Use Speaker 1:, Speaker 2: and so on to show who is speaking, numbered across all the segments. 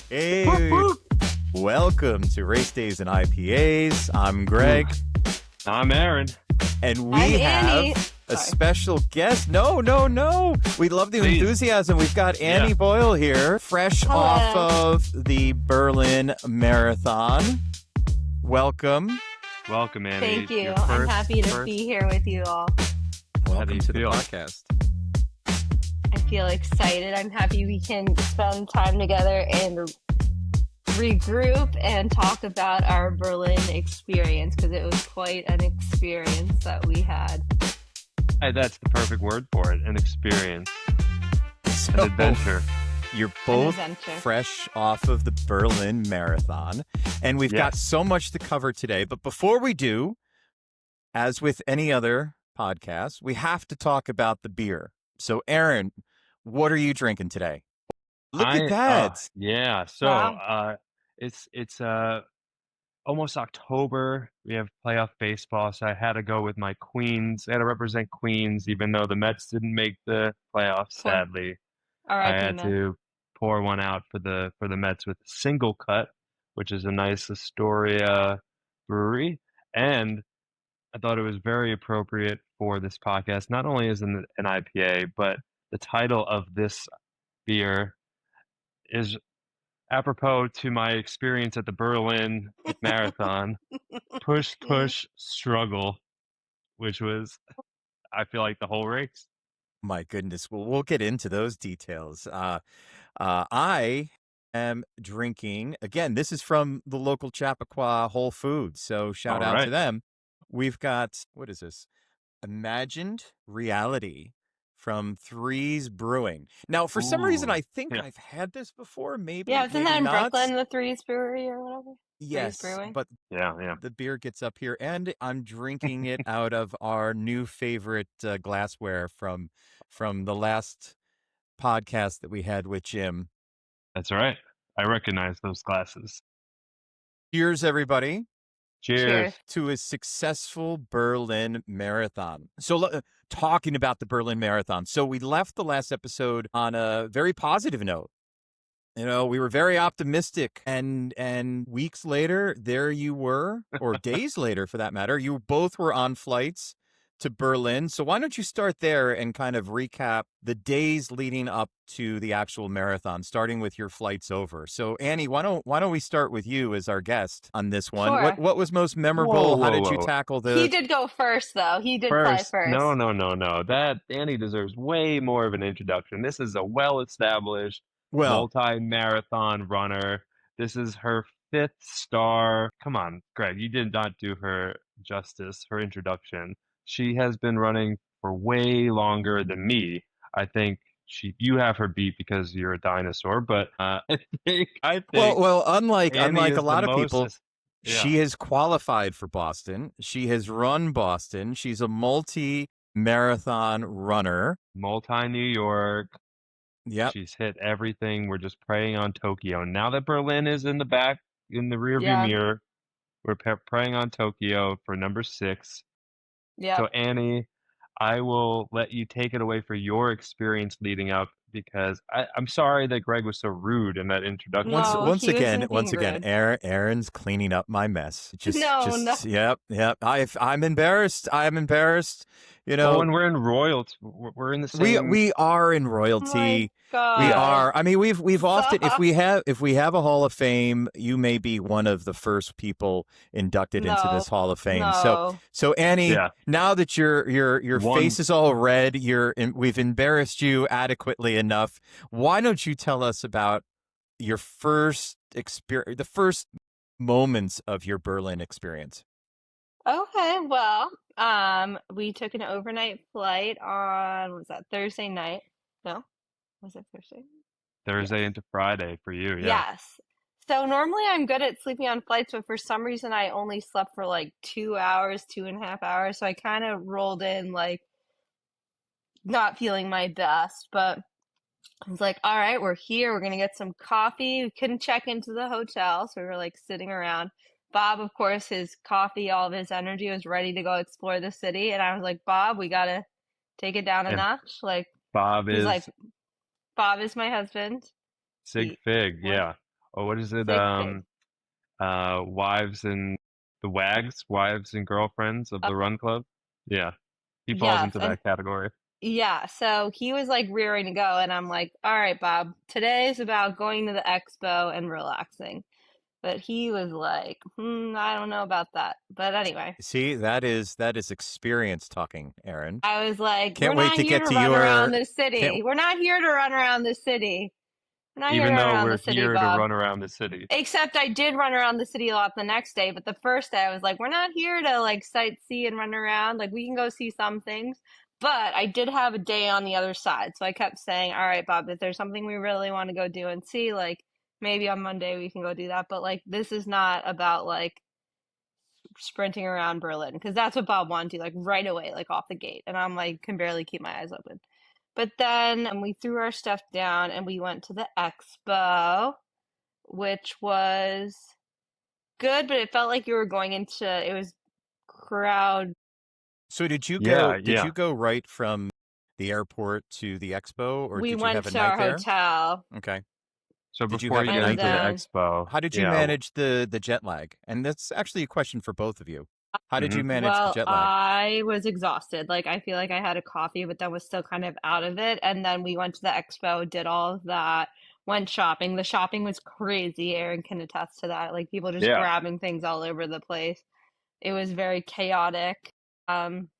Speaker 1: Hey, welcome to Race Days and IPAs. I'm Greg.
Speaker 2: I'm Aaron.
Speaker 1: And
Speaker 3: I'm
Speaker 1: we
Speaker 3: Annie.
Speaker 1: have a
Speaker 3: Sorry.
Speaker 1: special guest. No. We love the
Speaker 2: Please.
Speaker 1: enthusiasm. We've got Annie Boyle here, fresh
Speaker 3: Hello.
Speaker 1: off of the Berlin Marathon. Welcome.
Speaker 2: Welcome, Annie.
Speaker 3: Thank you.
Speaker 2: Your
Speaker 3: I'm happy to be here with you all.
Speaker 1: Welcome to the
Speaker 2: feel?
Speaker 1: podcast.
Speaker 3: I feel excited. I'm happy we can spend time together and regroup and talk about our Berlin experience because it was quite an experience that we had.
Speaker 2: Hey, that's the perfect word for it. An experience. An adventure.
Speaker 1: You're both
Speaker 3: adventure.
Speaker 1: fresh off of the Berlin Marathon, and we've got
Speaker 2: Yes.
Speaker 1: so much to cover today. But before we do, as with any other podcast, we have to talk about the beer. So, Aaron, what are you drinking today? Look at that.
Speaker 2: Yeah. So
Speaker 3: Wow.
Speaker 2: it's almost October. We have playoff baseball, so I had to go with my Queens. I had to represent Queens, even though the Mets didn't make the playoffs, sadly. I
Speaker 3: R.I.P.
Speaker 2: had
Speaker 3: man.
Speaker 2: to pour one out for the Mets with Single Cut, which is a nice Astoria brewery, and I thought it was very appropriate for this podcast. Not only is it an IPA, but the title of this beer is apropos to my experience at the Berlin Marathon, Push Push Struggle, which was, I feel like, the whole race.
Speaker 1: My goodness. Well, we'll get into those details. I am drinking, again, this is from the local Chappaqua Whole Foods. So shout
Speaker 2: All
Speaker 1: out to
Speaker 2: right.
Speaker 1: them. We've got, what is this? Imagined Reality from Threes Brewing. Now, for some reason,
Speaker 2: Ooh.
Speaker 1: I think
Speaker 2: Yeah.
Speaker 1: I've had this before. Maybe,
Speaker 3: Yeah, isn't
Speaker 1: maybe
Speaker 3: that in
Speaker 1: not.
Speaker 3: Brooklyn, the Threes Brewery or whatever?
Speaker 1: Yes,
Speaker 3: Brewing?
Speaker 1: but
Speaker 2: Yeah.
Speaker 1: the beer gets up here, and I'm drinking it out of our new favorite glassware from the last podcast that we had with Jim.
Speaker 2: That's right. I recognize those glasses.
Speaker 1: Cheers, everybody,
Speaker 2: Cheers.
Speaker 1: to a successful Berlin Marathon. So, talking about the Berlin Marathon. So, we left the last episode on a very positive note. You know, we were very optimistic, and weeks later, there you were, or days later, for that matter, you both were on flights to Berlin. So why don't you start there and kind of recap the days leading up to the actual marathon, starting with your flights over. So Annie, why don't we start with you as our guest on this one?
Speaker 3: Sure.
Speaker 1: What was most memorable?
Speaker 2: Whoa,
Speaker 1: How did you
Speaker 2: whoa.
Speaker 1: tackle the?
Speaker 3: He did go first, though. He did fly first.
Speaker 2: No. That Annie deserves way more of an introduction. This is a well-established multi-marathon runner. This is her 5th star. Come on, Greg, you did not do her justice, her introduction. She has been running for way longer than me. I think you have her beat because you're a dinosaur, but I think
Speaker 1: well, unlike
Speaker 2: Annie is
Speaker 1: a lot
Speaker 2: the
Speaker 1: of people,
Speaker 2: most-
Speaker 1: she has qualified for Boston. She has run Boston. She's a multi-marathon runner.
Speaker 2: Multi-New York.
Speaker 1: Yep.
Speaker 2: She's hit everything. We're just praying on Tokyo. Now that Berlin is in the rearview mirror, we're praying on Tokyo for number 6.
Speaker 3: Yeah.
Speaker 2: So Annie, I will let you take it away for your experience leading up, because I'm sorry that Greg was so rude in that introduction.
Speaker 3: No,
Speaker 1: Once
Speaker 3: he
Speaker 1: again,
Speaker 3: wasn't being rude.
Speaker 1: Aaron's cleaning up my mess.
Speaker 3: No.
Speaker 1: Yep. I'm embarrassed. You know,
Speaker 2: when we're in royalty, we're in the same.
Speaker 1: We are in royalty.
Speaker 3: Oh my God.
Speaker 1: We are. I mean, we've often, if we have a Hall of Fame, you may be one of the first people inducted into this Hall of Fame.
Speaker 3: No.
Speaker 1: So Annie, now that your
Speaker 2: One-
Speaker 1: face is all red, we've embarrassed you adequately enough. Why don't you tell us about your first experience, the first moments of your Berlin experience?
Speaker 3: Okay, well, we took an overnight flight on, what was that, Thursday night? No? Was it Thursday?
Speaker 2: Thursday into Friday for you, yeah.
Speaker 3: Yes. So normally I'm good at sleeping on flights, but for some reason I only slept for like 2 hours, 2.5 hours. So I kind of rolled in like not feeling my best, but I was like, all right, we're here. We're gonna get some coffee. We couldn't check into the hotel, so we were like sitting around. Bob, of course, his coffee, all of his energy was ready to go explore the city. And I was like, Bob, we gotta take it down a notch. Like
Speaker 2: Bob
Speaker 3: he's
Speaker 2: is
Speaker 3: like, Bob is my husband.
Speaker 2: Sig Fig, yeah. what is it?
Speaker 3: 6 days.
Speaker 2: Wives and the Wags, Wives and Girlfriends of the Run Club. Yeah, he falls
Speaker 3: Yes,
Speaker 2: into
Speaker 3: and
Speaker 2: that category.
Speaker 3: yeah, so he was like rearing to go, and I'm like, all right, Bob, today is about going to the expo and relaxing. But he was like, I don't know about that. But anyway,
Speaker 1: See, that is experience talking, Aaron.
Speaker 3: I was like, we're
Speaker 1: Can't wait
Speaker 3: not
Speaker 1: to
Speaker 3: here
Speaker 1: get
Speaker 3: to
Speaker 1: to
Speaker 3: run around
Speaker 1: your
Speaker 3: the
Speaker 1: can't
Speaker 3: city. We're not here to run around the city. We're not here to
Speaker 2: Even
Speaker 3: run
Speaker 2: though
Speaker 3: around the
Speaker 2: we're
Speaker 3: city,
Speaker 2: here to
Speaker 3: Bob.
Speaker 2: run around the city.
Speaker 3: Except I did run around the city a lot the next day, but the first day I was like, we're not here to like sightsee and run around. Like we can go see some things. But I did have a day on the other side. So I kept saying, all right, Bob, if there's something we really want to go do and see, like maybe on Monday we can go do that. But like this is not about like sprinting around Berlin because that's what Bob wanted to do, like right away, like off the gate. And I'm like, can barely keep my eyes open. But then we threw our stuff down and we went to the expo, which was good, but it felt like you were going into it was crowd.
Speaker 1: So did you
Speaker 2: Yeah, yeah.
Speaker 1: go right from the airport to the expo, or
Speaker 3: We
Speaker 1: did you
Speaker 3: went
Speaker 1: have a
Speaker 3: to
Speaker 1: night
Speaker 3: our
Speaker 1: there?
Speaker 3: hotel,
Speaker 1: Okay.
Speaker 2: So
Speaker 1: Did you
Speaker 2: before
Speaker 1: have
Speaker 2: you
Speaker 1: a
Speaker 2: get
Speaker 3: and
Speaker 1: night
Speaker 2: into the
Speaker 1: there?
Speaker 3: then
Speaker 2: expo,
Speaker 1: How did you
Speaker 2: yeah.
Speaker 1: manage the jet lag? And that's actually a question for both of you. How did
Speaker 2: hmm
Speaker 1: you manage the
Speaker 3: well,
Speaker 1: jet lag?
Speaker 3: I was exhausted. Like I feel like I had a coffee, but then was still kind of out of it. And then we went to the expo, did all of that, went shopping. The shopping was crazy. Aaron can attest to that. Like people just
Speaker 2: Yeah.
Speaker 3: grabbing things all over the place. It was very chaotic. Um,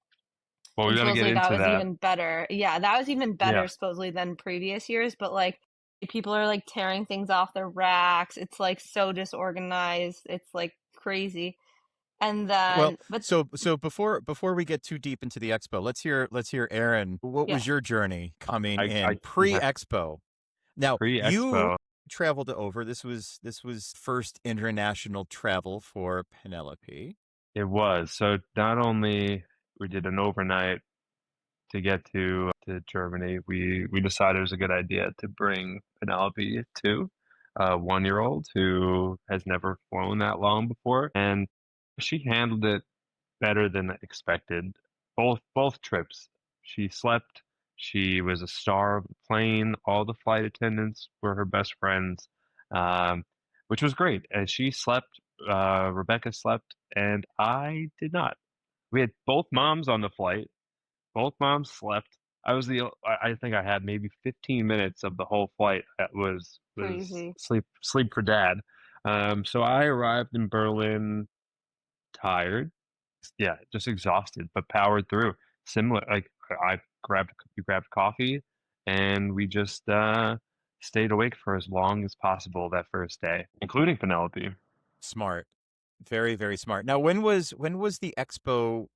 Speaker 2: Well, we're
Speaker 3: and
Speaker 2: gonna get
Speaker 3: supposedly that
Speaker 2: into
Speaker 3: was
Speaker 2: that.
Speaker 3: even better. Yeah, that was even better
Speaker 2: Yeah.
Speaker 3: supposedly than previous years, but like people are like tearing things off their racks. It's like so disorganized. It's like crazy. And
Speaker 1: Well,
Speaker 3: then, but
Speaker 1: so before we get too deep into the expo, let's hear Aaron. What was
Speaker 3: yes,
Speaker 1: your journey coming
Speaker 2: I
Speaker 1: in
Speaker 2: yeah,
Speaker 1: pre-expo? Now, you
Speaker 2: pre-expo.
Speaker 1: traveled over. This was first international travel for Penelope.
Speaker 2: It was. So not only we did an overnight to get to Germany, we decided it was a good idea to bring Penelope too, a 1-year-old who has never flown that long before, and she handled it better than expected. Both trips, she slept. She was a star of the plane. All the flight attendants were her best friends, um, which was great. And she slept. Rebecca slept, and I did not. We had both moms on the flight. Both moms slept. I think I had maybe 15 minutes of the whole flight that was
Speaker 3: crazy.
Speaker 2: sleep for dad. So I arrived in Berlin tired, yeah, just exhausted, but powered through. Similar, like I we grabbed coffee, and we just stayed awake for as long as possible that first day, including Penelope.
Speaker 1: Smart, very very smart. Now, when was the expo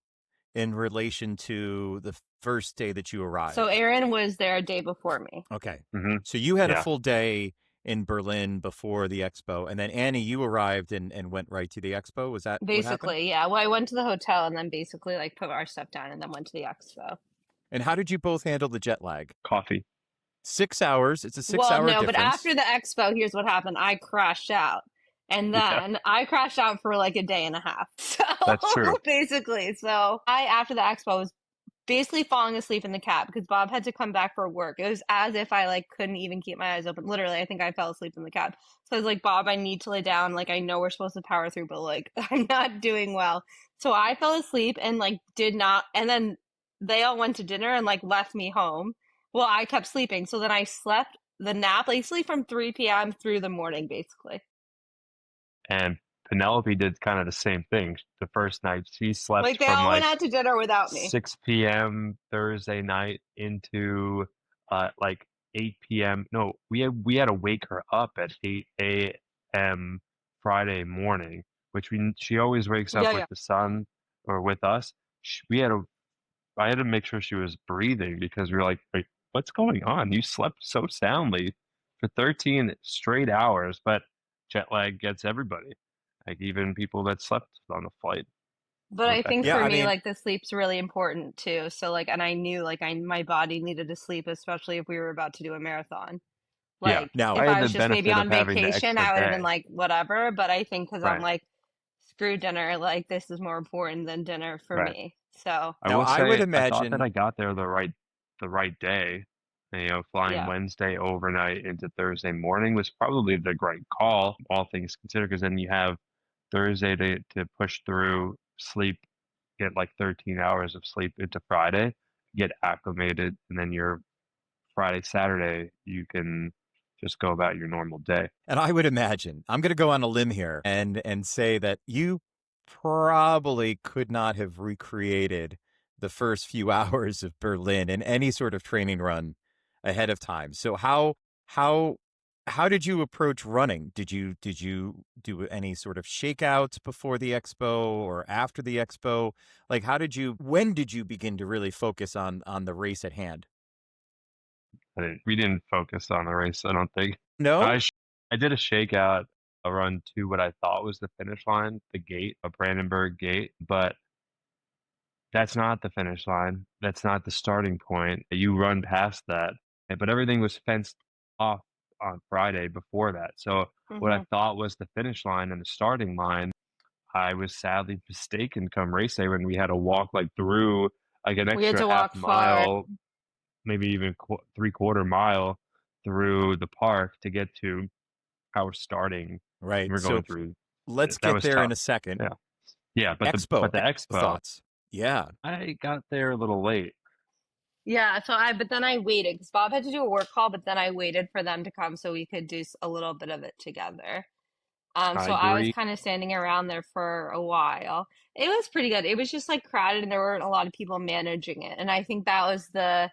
Speaker 1: in relation to the first day that you
Speaker 3: So
Speaker 1: arrived?
Speaker 3: Aaron was there a day before me,
Speaker 1: Okay,
Speaker 2: hmm
Speaker 1: so you had a
Speaker 2: Yeah,
Speaker 1: full day in Berlin before the expo, and then Annie, you arrived and went right to the expo. Was that what happened?
Speaker 3: basically. Yeah, well, I went to the hotel and then basically like put our stuff down and then went to the expo.
Speaker 1: And how did you both handle the jet lag?
Speaker 2: coffee.
Speaker 1: 6 hours. It's a six
Speaker 3: Well,
Speaker 1: hour
Speaker 3: no, but after
Speaker 1: difference.
Speaker 3: the expo, here's what happened. I crashed out. And
Speaker 2: Yeah,
Speaker 3: then I crashed out for like a day and a half.
Speaker 2: that's true.
Speaker 3: So basically, so I, after the expo, was basically falling asleep in the cab because Bob had to come back for work. It was as if I like couldn't even keep my eyes open. Literally, I think I fell asleep in the cab. So I was like, Bob, I need to lay down. Like, I know we're supposed to power through, but like, I'm not doing well. So I fell asleep and like did not. And then they all went to dinner and like left me home. Well, I kept sleeping. So then I slept the nap, like sleep from 3 p.m. through the morning, basically.
Speaker 2: And Penelope did kind of the same thing. The first night, she slept
Speaker 3: Like they
Speaker 2: from
Speaker 3: all went
Speaker 2: like
Speaker 3: out to dinner without me.
Speaker 2: 6 p.m. Thursday night into like 8 p.m. No, we had to wake her up at 8 a.m. Friday morning, which she always wakes up
Speaker 3: Yeah,
Speaker 2: with
Speaker 3: yeah.
Speaker 2: the sun or with us. I had to make sure she was breathing because we were like, wait, what's going on? You slept so soundly for 13 straight hours, but jet lag gets everybody, like even people that slept on the flight.
Speaker 3: But I think
Speaker 2: Rebecca
Speaker 1: Yeah,
Speaker 3: for
Speaker 1: I
Speaker 3: me,
Speaker 1: mean,
Speaker 3: like the sleep's really important too. So like, and I knew like my body needed to sleep, especially if we were about to do a marathon.
Speaker 2: Yeah,
Speaker 3: Like
Speaker 1: now,
Speaker 2: I
Speaker 3: if
Speaker 2: had
Speaker 3: I
Speaker 2: the
Speaker 3: was just maybe
Speaker 2: benefit of
Speaker 3: on
Speaker 2: having the
Speaker 3: vacation,
Speaker 2: extra
Speaker 3: I would have been
Speaker 2: day.
Speaker 3: like whatever. But I think because I'm
Speaker 2: Right,
Speaker 3: like screw dinner, like this is more important than dinner for
Speaker 2: right.
Speaker 3: me. So
Speaker 2: I
Speaker 1: now
Speaker 2: will
Speaker 1: I would
Speaker 2: say I thought that
Speaker 1: imagine.
Speaker 2: I got there the right day. Flying
Speaker 3: Yeah.
Speaker 2: Wednesday overnight into Thursday morning was probably the great call, all things considered, because then you have Thursday to push through, sleep, get like 13 hours of sleep into Friday, get acclimated, and then your Friday, Saturday, you can just go about your normal day.
Speaker 1: And I would imagine, I'm going to go on a limb here and say that you probably could not have recreated the first few hours of Berlin in any sort of training run ahead of time. So how how did you approach running? Did you do any sort of shakeouts before the expo or after the expo? Like when did you begin to really focus on the race at hand?
Speaker 2: We didn't focus on the race, I don't think.
Speaker 1: No?
Speaker 2: I did a shakeout, a run to what I thought was the finish line, the gate, a Brandenburg gate, but that's not the finish line. That's not the starting point. You run past that. But everything was fenced off on Friday before that. So what I
Speaker 3: Hmm.
Speaker 2: thought was the finish line and the starting line, I was sadly mistaken come race day when we had to walk like through like an
Speaker 3: We had
Speaker 2: extra
Speaker 3: to
Speaker 2: half
Speaker 3: walk far.
Speaker 2: mile, maybe even 3/4 mile through the park to get to our starting.
Speaker 1: Right.
Speaker 2: We're going
Speaker 1: So
Speaker 2: through.
Speaker 1: let's
Speaker 2: That
Speaker 1: get
Speaker 2: was
Speaker 1: there in
Speaker 2: tough.
Speaker 1: a second.
Speaker 2: Yeah. Yeah,
Speaker 1: Expo,
Speaker 2: but the expo,
Speaker 1: thoughts. Yeah.
Speaker 2: I got there a little late.
Speaker 3: Yeah, but then I waited because Bob had to do a work call, but then I waited for them to come so we could do a little bit of it together.
Speaker 2: I
Speaker 3: So I was
Speaker 2: agree.
Speaker 3: kind of standing around there for a while. It was pretty good. It was just like crowded and there weren't a lot of people managing it. And I think that was the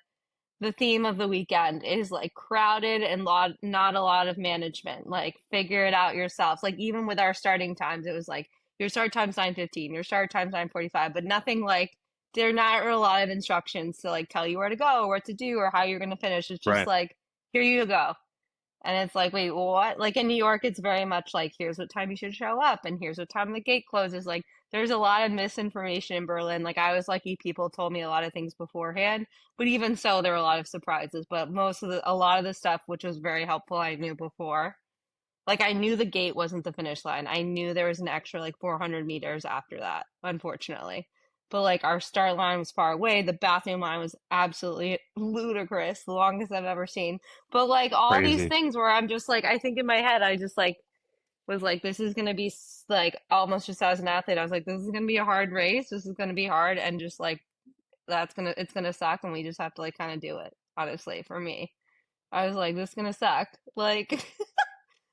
Speaker 3: theme of the weekend is like crowded and not a lot of management. Like figure it out yourselves. Like even with our starting times, it was like your start time's 9:15, your start time's 9:45, but nothing like there are not a lot of instructions to like tell you where to go or what to do or how you're gonna finish. It's just
Speaker 2: Right.
Speaker 3: like here you go. And it's like, wait, what? Like in New York, it's very much like, here's what time you should show up, and here's what time the gate closes. Like, there's a lot of misinformation in Berlin. Like, I was lucky people told me a lot of things beforehand, but even so, there were a lot of surprises. But a lot of the stuff, which was very helpful, I knew before. Like, I knew the gate wasn't the finish line. I knew there was an extra like 400 meters after that, unfortunately. But like our start line was far away. The bathroom line was absolutely ludicrous, the longest I've ever seen. But like all these
Speaker 2: Crazy.
Speaker 3: things where I'm just like, I think in my head, I just like was like, this is gonna be like almost just as an athlete, I was like, this is gonna be a hard race. This is gonna be hard, and just like it's gonna suck, and we just have to like kind of do it. Honestly, for me, I was like, this is gonna suck. Like.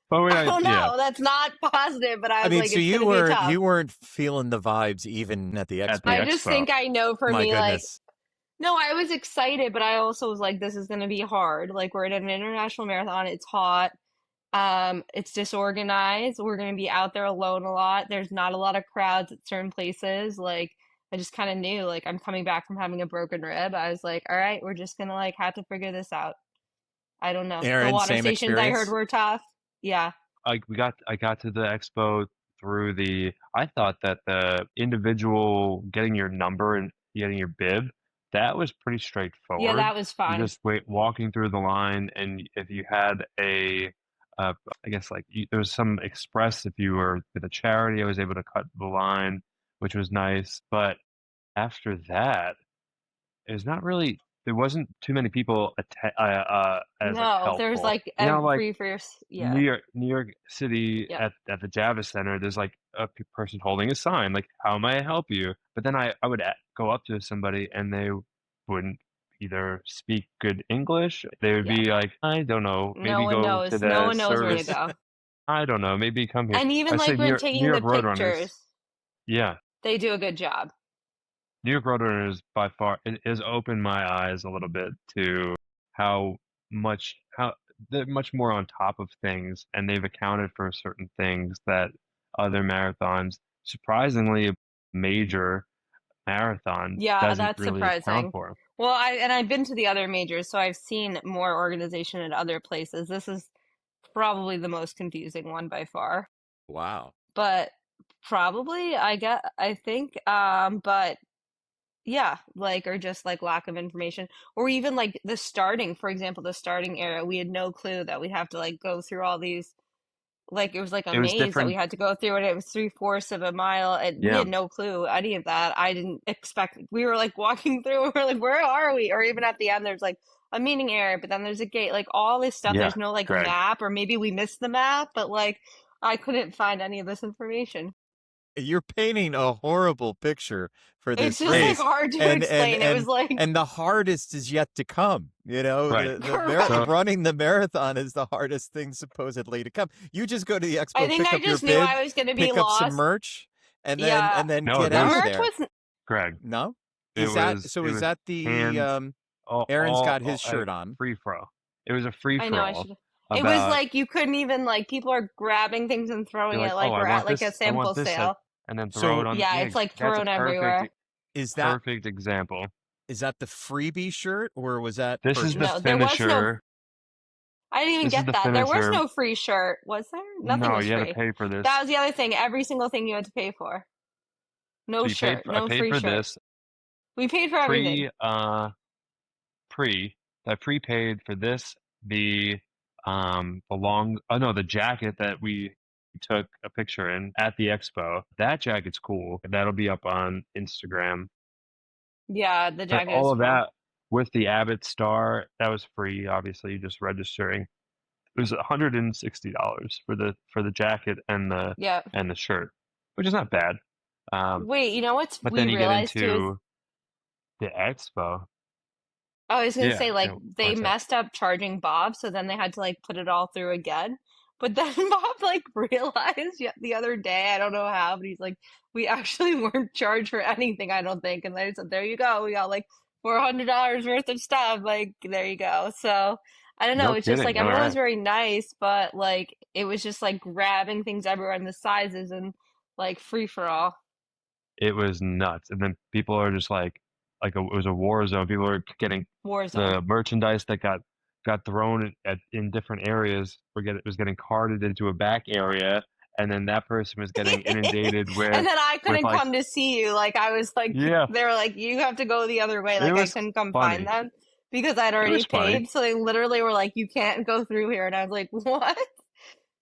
Speaker 2: But
Speaker 3: I don't
Speaker 2: yeah,
Speaker 3: know. That's not positive, but I
Speaker 1: I
Speaker 3: was
Speaker 1: mean,
Speaker 3: like,
Speaker 1: so
Speaker 3: it's gonna be tough.
Speaker 1: you weren't feeling the vibes even at the
Speaker 2: at the
Speaker 3: I
Speaker 1: expo.
Speaker 3: just
Speaker 2: expo.
Speaker 3: think I know for
Speaker 1: My
Speaker 3: me, like,
Speaker 1: goodness.
Speaker 3: no, I was excited, but I also was like, this is gonna be hard. Like, we're at an international marathon. It's hot. It's disorganized. We're gonna be out there alone a lot. There's not a lot of crowds at certain places. Like, I just kind of knew, like, I'm coming back from having a broken rib. I was like, all right, we're just gonna like have to figure this out. I don't know. The
Speaker 1: Aaron,
Speaker 3: water
Speaker 1: same
Speaker 3: stations I heard
Speaker 1: experience?
Speaker 3: were tough. Yeah.
Speaker 2: I got to the expo through I thought that the individual getting your number and getting your bib, that was pretty
Speaker 3: Yeah,
Speaker 2: straightforward.
Speaker 3: that was
Speaker 2: You
Speaker 3: fun.
Speaker 2: just walking through the line, and if you had I guess like there was some express if you were with a charity, I was able to cut the line, which was nice. But after that, it was not really. There wasn't too many people as like
Speaker 3: No, there's
Speaker 2: helpful.
Speaker 3: like
Speaker 2: Like
Speaker 3: every first, yeah,
Speaker 2: New York City
Speaker 3: yep,
Speaker 2: at the Javits Center, there's like a person holding a sign, like, "How may I help you?" But then I would go up to somebody and they wouldn't either speak good English. They would
Speaker 3: yeah.
Speaker 2: be like, "I don't know,
Speaker 3: No
Speaker 2: maybe
Speaker 3: one
Speaker 2: go to
Speaker 3: knows. No
Speaker 2: the
Speaker 3: one knows where to
Speaker 2: service.
Speaker 3: go.
Speaker 2: I don't know, maybe come here."
Speaker 3: And
Speaker 2: I
Speaker 3: even
Speaker 2: say
Speaker 3: like when
Speaker 2: New
Speaker 3: taking the
Speaker 2: York Roadrunners.
Speaker 3: pictures,
Speaker 2: Yeah,
Speaker 3: they do a good job.
Speaker 2: New York Roadrunners by far it has opened my eyes a little bit to how how they're much more on top of things, and they've accounted for certain things that other marathons, surprisingly, a major marathon
Speaker 3: Yeah,
Speaker 2: doesn't
Speaker 3: that's
Speaker 2: really account
Speaker 3: surprising.
Speaker 2: for.
Speaker 3: Well, I've been to the other majors, so I've seen more organization at other places. This is probably the most confusing one by far.
Speaker 1: Wow.
Speaker 3: But probably I think but yeah, like or just like lack of information or even like the starting, for example, the starting area, we had no clue that we'd have to like go through all these like it was like a
Speaker 2: It was
Speaker 3: maze that we
Speaker 2: different.
Speaker 3: had to go through and it was 3/4 of a mile and we
Speaker 2: Yeah,
Speaker 3: had no clue any of that. I didn't expect we were like walking through and we're like, where are we? Or even at the end there's like a meeting area, but then there's a gate, like all this stuff.
Speaker 2: Yeah,
Speaker 3: There's no like
Speaker 2: Greg.
Speaker 3: map, or maybe we missed the map, but like I couldn't find any of this information.
Speaker 1: You're painting a horrible picture for
Speaker 3: It's
Speaker 1: this
Speaker 3: just like
Speaker 1: race,
Speaker 3: hard to explain. It was like
Speaker 1: and the hardest is yet to come. You know,
Speaker 2: Right.
Speaker 3: Correct.
Speaker 1: running the marathon is the hardest thing supposedly to come. You just go to the expo,
Speaker 3: I think
Speaker 1: pick
Speaker 3: I
Speaker 1: up your
Speaker 3: just knew
Speaker 1: bib,
Speaker 3: I was going to be
Speaker 1: pick up some
Speaker 3: lost.
Speaker 1: merch, and then
Speaker 3: Yeah.
Speaker 2: No,
Speaker 1: get
Speaker 3: The
Speaker 1: out of
Speaker 3: merch
Speaker 1: there.
Speaker 3: was
Speaker 2: Greg.
Speaker 1: No,
Speaker 2: It
Speaker 1: is that
Speaker 2: was-
Speaker 1: so?
Speaker 2: it
Speaker 1: Is
Speaker 2: was
Speaker 1: that the
Speaker 2: hand-
Speaker 1: Aaron's got his shirt on.
Speaker 2: Free for all. It was a free
Speaker 3: I
Speaker 2: for
Speaker 3: know I
Speaker 2: all.
Speaker 3: should. It was like you couldn't even like people are grabbing things and throwing
Speaker 2: You're
Speaker 3: it
Speaker 2: like,
Speaker 3: like
Speaker 2: "Oh, I
Speaker 3: we're
Speaker 2: want
Speaker 3: at like
Speaker 2: this,
Speaker 3: a
Speaker 2: I want
Speaker 3: sample
Speaker 2: this,"
Speaker 3: sale.
Speaker 2: and then
Speaker 1: So-
Speaker 2: throw it on.
Speaker 3: Yeah, it's like
Speaker 2: that's a
Speaker 3: thrown everywhere.
Speaker 1: Is that
Speaker 2: perfect example?
Speaker 1: is that the freebie shirt, or was that
Speaker 2: This is the
Speaker 3: No, there was no-
Speaker 2: finisher.
Speaker 3: I didn't even
Speaker 2: This is
Speaker 3: get
Speaker 2: the
Speaker 3: that. There was
Speaker 2: finisher.
Speaker 3: no free shirt, was there? Nothing
Speaker 2: No,
Speaker 3: was
Speaker 2: you had
Speaker 3: free.
Speaker 2: to pay for this.
Speaker 3: That was the other thing. Every single thing you had to pay for. No
Speaker 2: So you
Speaker 3: shirt,
Speaker 2: paid for,
Speaker 3: no
Speaker 2: I paid
Speaker 3: free
Speaker 2: for
Speaker 3: shirt.
Speaker 2: this.
Speaker 3: We paid for everything.
Speaker 2: I prepaid for this, the jacket that we took a picture in at the expo. That jacket's cool. That'll be up on Instagram.
Speaker 3: Yeah, the
Speaker 2: But
Speaker 3: jacket.
Speaker 2: all
Speaker 3: is
Speaker 2: of
Speaker 3: cool.
Speaker 2: that with the Abbott Star, that was free. Obviously, just registering. It was $160 for the jacket and the shirt, which is not bad.
Speaker 3: Wait, you know what's
Speaker 2: But
Speaker 3: we
Speaker 2: then you get
Speaker 3: realized too is
Speaker 2: into the expo.
Speaker 3: I was gonna
Speaker 2: Yeah,
Speaker 3: say like
Speaker 2: yeah,
Speaker 3: they
Speaker 2: what's that?
Speaker 3: messed up charging Bob, so then they had to like put it all through again. But then Bob like realized the other day, I don't know how, but he's like, we actually weren't charged for anything, I don't think. And they said, there you go, we got like $400 worth of stuff. Like there you go. So I don't know.
Speaker 2: No
Speaker 3: It's just like
Speaker 2: kidding.
Speaker 3: everyone was
Speaker 2: Alright.
Speaker 3: very nice, but like it was just like grabbing things everywhere in the sizes and like free for all.
Speaker 2: It was nuts. And then people are just like it was a war zone. People are getting
Speaker 3: Warzone.
Speaker 2: the merchandise that got thrown in different areas was getting carted into a back area, and then that person was getting inundated with.
Speaker 3: And then I couldn't
Speaker 2: like-
Speaker 3: come to see you. Like I was like,
Speaker 2: Yeah.
Speaker 3: they were like, you have to go the other way.
Speaker 2: It
Speaker 3: Like I
Speaker 2: was
Speaker 3: couldn't come
Speaker 2: funny.
Speaker 3: find them because I'd already
Speaker 2: was funny.
Speaker 3: paid. So they literally were like, you can't go through here. And I was like, what?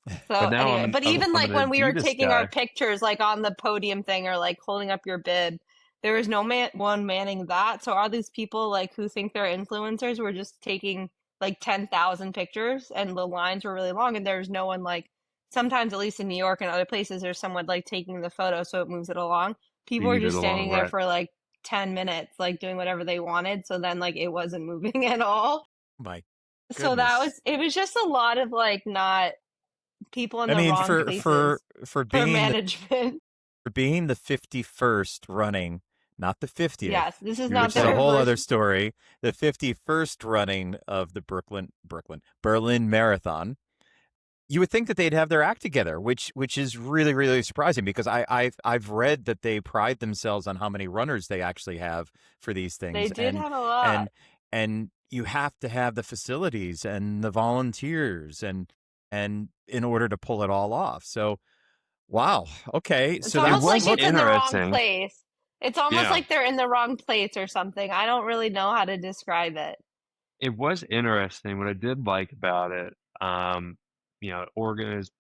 Speaker 3: So
Speaker 2: But now
Speaker 3: anyway,
Speaker 2: I'm-
Speaker 3: but
Speaker 2: I'm
Speaker 3: even
Speaker 2: an
Speaker 3: like when we were
Speaker 2: Adidas
Speaker 3: taking our
Speaker 2: guy.
Speaker 3: pictures, like on the podium thing or like holding up your bib, there was no one manning that. So all these people like who think they're influencers were just taking like 10,000 pictures, and the lines were really long, and there's no one like. Sometimes, at least in New York and other places, there's someone like taking the photo so it moves it along. People were
Speaker 2: Speed it
Speaker 3: just standing
Speaker 2: along,
Speaker 3: there
Speaker 2: right.
Speaker 3: for like 10 minutes, like doing whatever they wanted. So then like it wasn't moving at all.
Speaker 1: My
Speaker 3: So it was just a lot of like not people in the wrong places
Speaker 1: for
Speaker 3: for
Speaker 1: being
Speaker 3: management.
Speaker 1: for being the 51st running, not the 50th.
Speaker 3: Yes, this is
Speaker 2: Which
Speaker 3: not
Speaker 1: Which is
Speaker 3: their
Speaker 1: a whole
Speaker 3: first-
Speaker 1: other story. The 51st running of the Berlin Marathon. You would think that they'd have their act together, which is really, really surprising, because I've read that they pride themselves on how many runners they actually have for these things.
Speaker 3: They did have a lot.
Speaker 1: And you have to have the facilities and the volunteers and in order to pull it all off. So wow. Okay.
Speaker 3: It's
Speaker 1: So that
Speaker 3: almost like
Speaker 2: was
Speaker 3: it's in the wrong
Speaker 2: interesting.
Speaker 3: place. It's almost
Speaker 2: Yeah.
Speaker 3: like they're in the wrong place or something. I don't really know how to describe it.
Speaker 2: It was interesting. What I did like about it,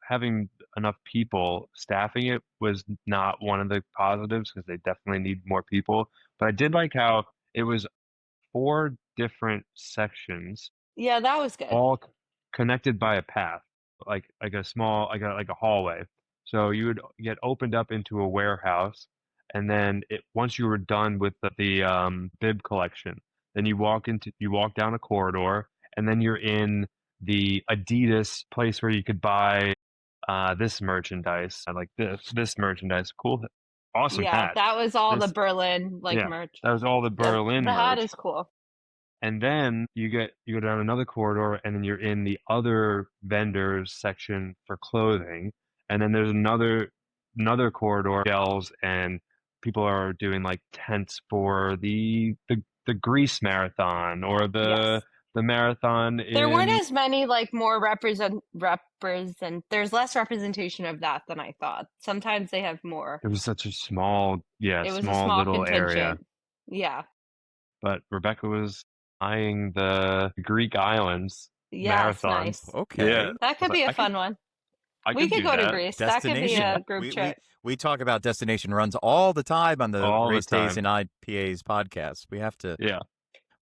Speaker 2: having enough people staffing it was not one of the positives, because they definitely need more people. But I did like how it was 4 different sections,
Speaker 3: Yeah, that was good.
Speaker 2: all connected by a path, like a small, like a hallway. So you would get opened up into a warehouse, and then once you were done with the bib collection, then you walk down a corridor, and then you're in the Adidas place where you could buy this merchandise. I like this merchandise. Cool, awesome
Speaker 3: Yeah,
Speaker 2: hat.
Speaker 3: that was all the
Speaker 2: This-
Speaker 3: Berlin
Speaker 2: yeah,
Speaker 3: merch.
Speaker 2: That was all the Berlin
Speaker 3: The hat
Speaker 2: merch.
Speaker 3: is cool.
Speaker 2: And then you go down another corridor, and then you're in the other vendors section for clothing. And then there's another corridor, gels, and people are doing like tents for the Greece marathon or the marathon.
Speaker 3: There weren't as many like more there's less representation of that than I thought. Sometimes they have more.
Speaker 2: It was such a small,
Speaker 3: It was a small
Speaker 2: little
Speaker 3: contingent.
Speaker 2: area.
Speaker 3: Yeah.
Speaker 2: But Rebecca was eyeing the Greek islands
Speaker 3: Yeah, it's
Speaker 2: marathon.
Speaker 3: nice.
Speaker 1: Okay.
Speaker 2: Yeah.
Speaker 3: That could
Speaker 2: But
Speaker 3: be a
Speaker 2: I
Speaker 3: fun one. We
Speaker 2: could
Speaker 3: could
Speaker 2: do
Speaker 3: go to
Speaker 2: that.
Speaker 3: Greece. That could be a group trip.
Speaker 1: We talk about destination runs all the time on the
Speaker 2: All the
Speaker 1: Race Days
Speaker 2: time.
Speaker 1: and IPAs podcast. We have to
Speaker 2: Yeah.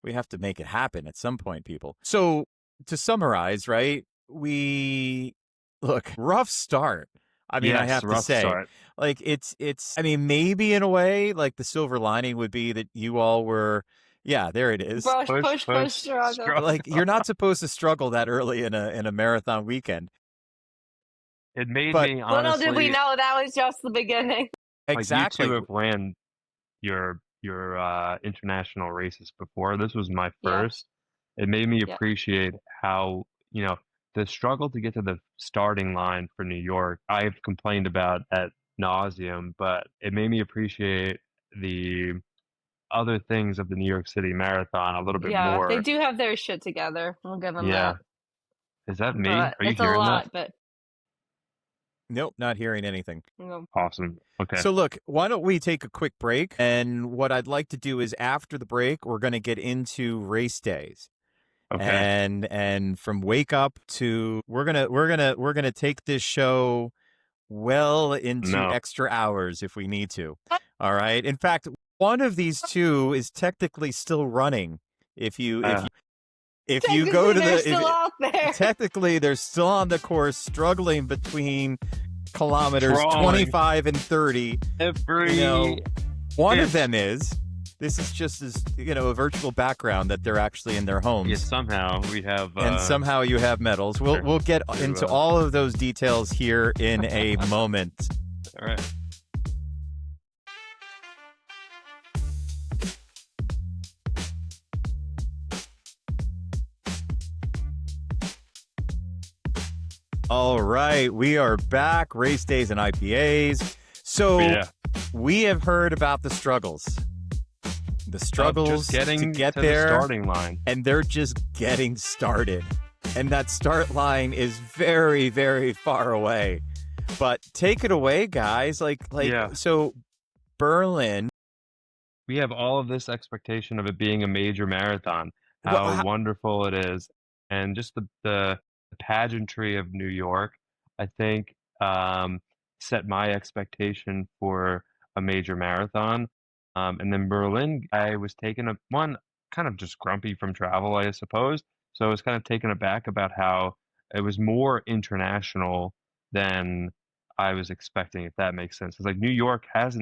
Speaker 1: We have to make it happen at some point, people. So to summarize, right? Rough start. I mean, I
Speaker 2: Yes,
Speaker 1: have to
Speaker 2: rough
Speaker 1: say,
Speaker 2: start.
Speaker 1: like, it's, I mean, maybe in a way, like the silver lining would be that you all were, yeah, there it is.
Speaker 3: Push, struggle.
Speaker 1: Like, you're not supposed to struggle that early in a marathon weekend.
Speaker 2: It made
Speaker 1: But
Speaker 2: me
Speaker 3: Little did we
Speaker 2: honestly,
Speaker 3: know that was just the beginning.
Speaker 2: like you
Speaker 1: exactly.
Speaker 2: two have ran your international races before. This was my
Speaker 3: Yeah.
Speaker 2: first. It made me
Speaker 3: Yeah.
Speaker 2: appreciate how, you know, the struggle to get to the starting line for New York, I've complained about at nauseum, but it made me appreciate the other things of the New York City Marathon a little bit
Speaker 3: Yeah, they
Speaker 2: more.
Speaker 3: do have their shit together. We'll give them
Speaker 2: Yeah.
Speaker 3: that.
Speaker 2: Is that me?
Speaker 3: But
Speaker 2: Are you
Speaker 3: it's a
Speaker 2: hearing that?
Speaker 3: lot, but
Speaker 1: Nope, not hearing anything.
Speaker 3: you know,
Speaker 2: Awesome. Okay.
Speaker 1: So look, why don't we take a quick break? And what I'd like to do is after the break, we're going to get into race days.
Speaker 2: Okay.
Speaker 1: And from wake up to we're going to take this show well into
Speaker 2: No.
Speaker 1: extra hours if we need to. All right. In fact, one of these two is technically still running. If you go to
Speaker 3: they're
Speaker 1: the
Speaker 3: still out there.
Speaker 1: technically they're still on the course struggling between kilometers
Speaker 2: Crawling.
Speaker 1: 25 and 30.
Speaker 2: Every
Speaker 1: You know, one of
Speaker 2: inch.
Speaker 1: them is this is just as a virtual background that they're actually in their homes.
Speaker 2: Yeah, somehow we have
Speaker 1: And somehow you have medals. We'll get into all of those details here in a moment.
Speaker 2: all right.
Speaker 1: All right, we are back. Race days and IPAs. So
Speaker 2: Yeah.
Speaker 1: we have heard about the struggles. The struggles
Speaker 2: Just getting
Speaker 1: to get
Speaker 2: to
Speaker 1: there,
Speaker 2: the starting line.
Speaker 1: and they're just getting started. And that start line is very, very far away. But take it away, guys.
Speaker 2: Yeah.
Speaker 1: So Berlin.
Speaker 2: We have all of this expectation of it being a major marathon, how wonderful it is, and just the pageantry of New York, I think, set my expectation for a major marathon. And then Berlin, I was kind of just grumpy from travel, I suppose. So I was kind of taken aback about how it was more international than I was expecting, if that makes sense. It's like New York has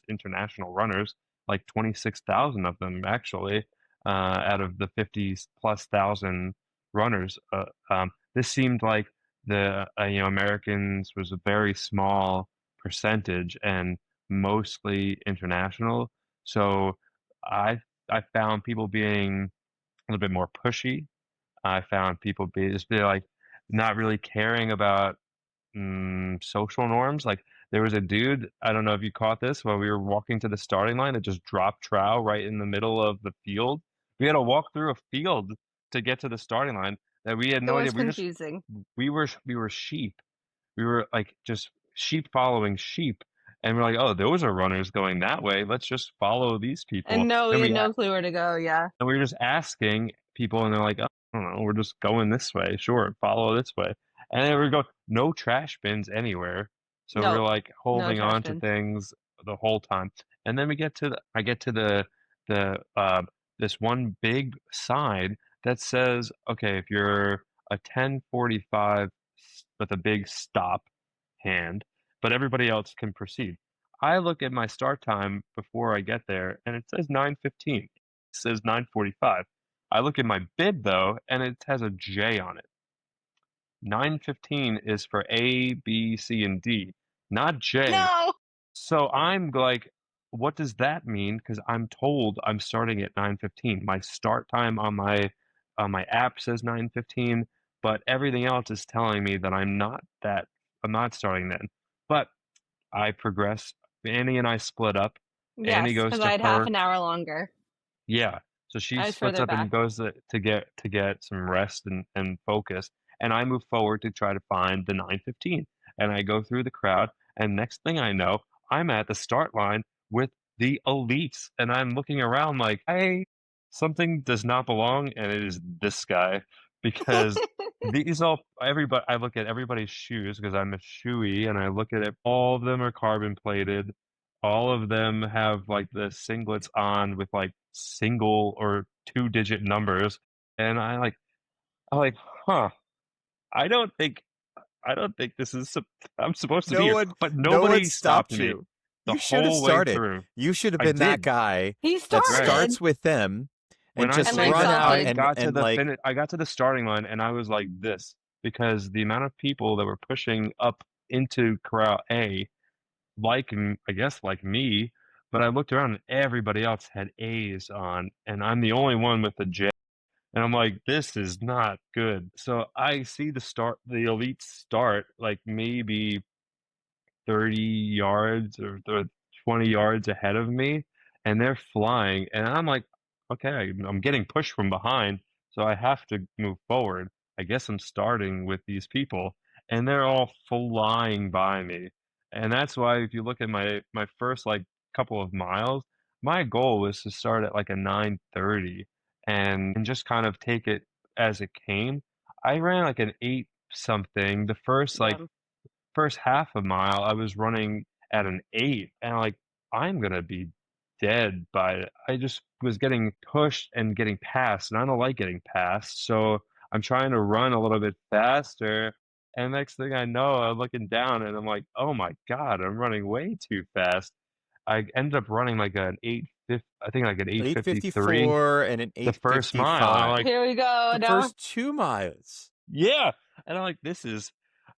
Speaker 2: international runners, like 26,000 of them actually, out of the 50 plus thousand runners. This seemed like the Americans was a very small percentage and mostly international. So I I found people being a little bit more pushy. I found people be like not really caring about social norms. Like there was a dude, I don't know if you caught this, while we were walking to the starting line that just dropped trowel right in the middle of the field. We had to walk through a field to get to the starting line that we had
Speaker 3: It
Speaker 2: no idea.
Speaker 3: was confusing.
Speaker 2: We were sheep. We were like just sheep following sheep. And we're like, oh, those are runners going that way. Let's just follow these people.
Speaker 3: And no, we
Speaker 2: And
Speaker 3: had
Speaker 2: we
Speaker 3: no clue where to go. Yeah.
Speaker 2: and we were just asking people, and they're like, oh, I don't know, we're just going this way. Sure, follow this way. And then we go, no trash bins anywhere. So
Speaker 3: No,
Speaker 2: we're like holding
Speaker 3: trash
Speaker 2: on to
Speaker 3: bins.
Speaker 2: things the whole time. And then I get to this one big sign that says, okay, if you're a 10:45 with a big stop hand, but everybody else can proceed. I look at my start time before I get there, and it says 9:15. It says 9:45. I look at my bib though, and it has a J on it. 9:15 is for A, B, C, and D, not J.
Speaker 3: No.
Speaker 2: So I'm like, what does that mean? Because I'm told I'm starting at 9:15. My start time on my app says 9:15, but everything else is telling me that I'm not starting then. But I progress. Annie and I split up.
Speaker 3: Yes,
Speaker 2: Annie goes
Speaker 3: because
Speaker 2: to
Speaker 3: I had half
Speaker 2: her.
Speaker 3: an hour longer.
Speaker 2: Yeah. So she
Speaker 3: I was
Speaker 2: splits
Speaker 3: further
Speaker 2: up and
Speaker 3: back.
Speaker 2: goes to get some rest and focus. And I move forward to try to find the 9:15. And I go through the crowd, and next thing I know, I'm at the start line with the elites. And I'm looking around like, hey, something does not belong, and it is this guy. Because everybody, I look at everybody's shoes because I'm a shoey, and I look at it, all of them are carbon plated. All of them have like the singlets on with like single or 2-digit numbers, and I'm like, huh, I don't think this is I'm supposed to be here, but
Speaker 1: no one
Speaker 2: nobody stopped
Speaker 1: stopped
Speaker 2: me
Speaker 1: you.
Speaker 2: the
Speaker 1: You should have
Speaker 2: whole way
Speaker 1: started.
Speaker 2: through.
Speaker 1: You should have
Speaker 2: I
Speaker 1: been that
Speaker 2: did.
Speaker 1: guy
Speaker 3: He
Speaker 1: that
Speaker 2: Right.
Speaker 3: started.
Speaker 1: starts with them
Speaker 2: When
Speaker 1: and
Speaker 2: I
Speaker 1: just
Speaker 3: And,
Speaker 2: say
Speaker 3: like,
Speaker 1: run
Speaker 2: that,
Speaker 1: out
Speaker 2: I
Speaker 3: selfies.
Speaker 2: got to
Speaker 1: and
Speaker 2: the
Speaker 1: like
Speaker 2: finish. I got to the starting line, and I was like this because the amount of people that were pushing up into corral A, I guess like me, but I looked around and everybody else had A's on, and I'm the only one with a J. And I'm like, this is not good. So I see the elite start like maybe 30 yards or 20 yards ahead of me, and they're flying, and I'm like, okay, I'm getting pushed from behind, so I have to move forward. I guess I'm starting with these people, and they're all flying by me. And that's why if you look at my first like couple of miles, my goal was to start at like a 9:30 and just kind of take it as it came. I ran like an 8 something. The
Speaker 3: Yeah.
Speaker 2: first half a mile, I was running at an 8, and like, I'm gonna be dead by it. I just was getting pushed and getting passed, and I don't like getting passed, so I'm trying to run a little bit faster, and next thing I know, I'm looking down and I'm like, "Oh my god, I'm running way too fast." I ended up running like an 8:53
Speaker 1: 8:54 and an
Speaker 2: the first mile, and I'm
Speaker 1: 8:55.
Speaker 2: like,
Speaker 3: Here we go.
Speaker 1: The
Speaker 3: No.
Speaker 1: first 2 miles.
Speaker 2: yeah, and I'm like,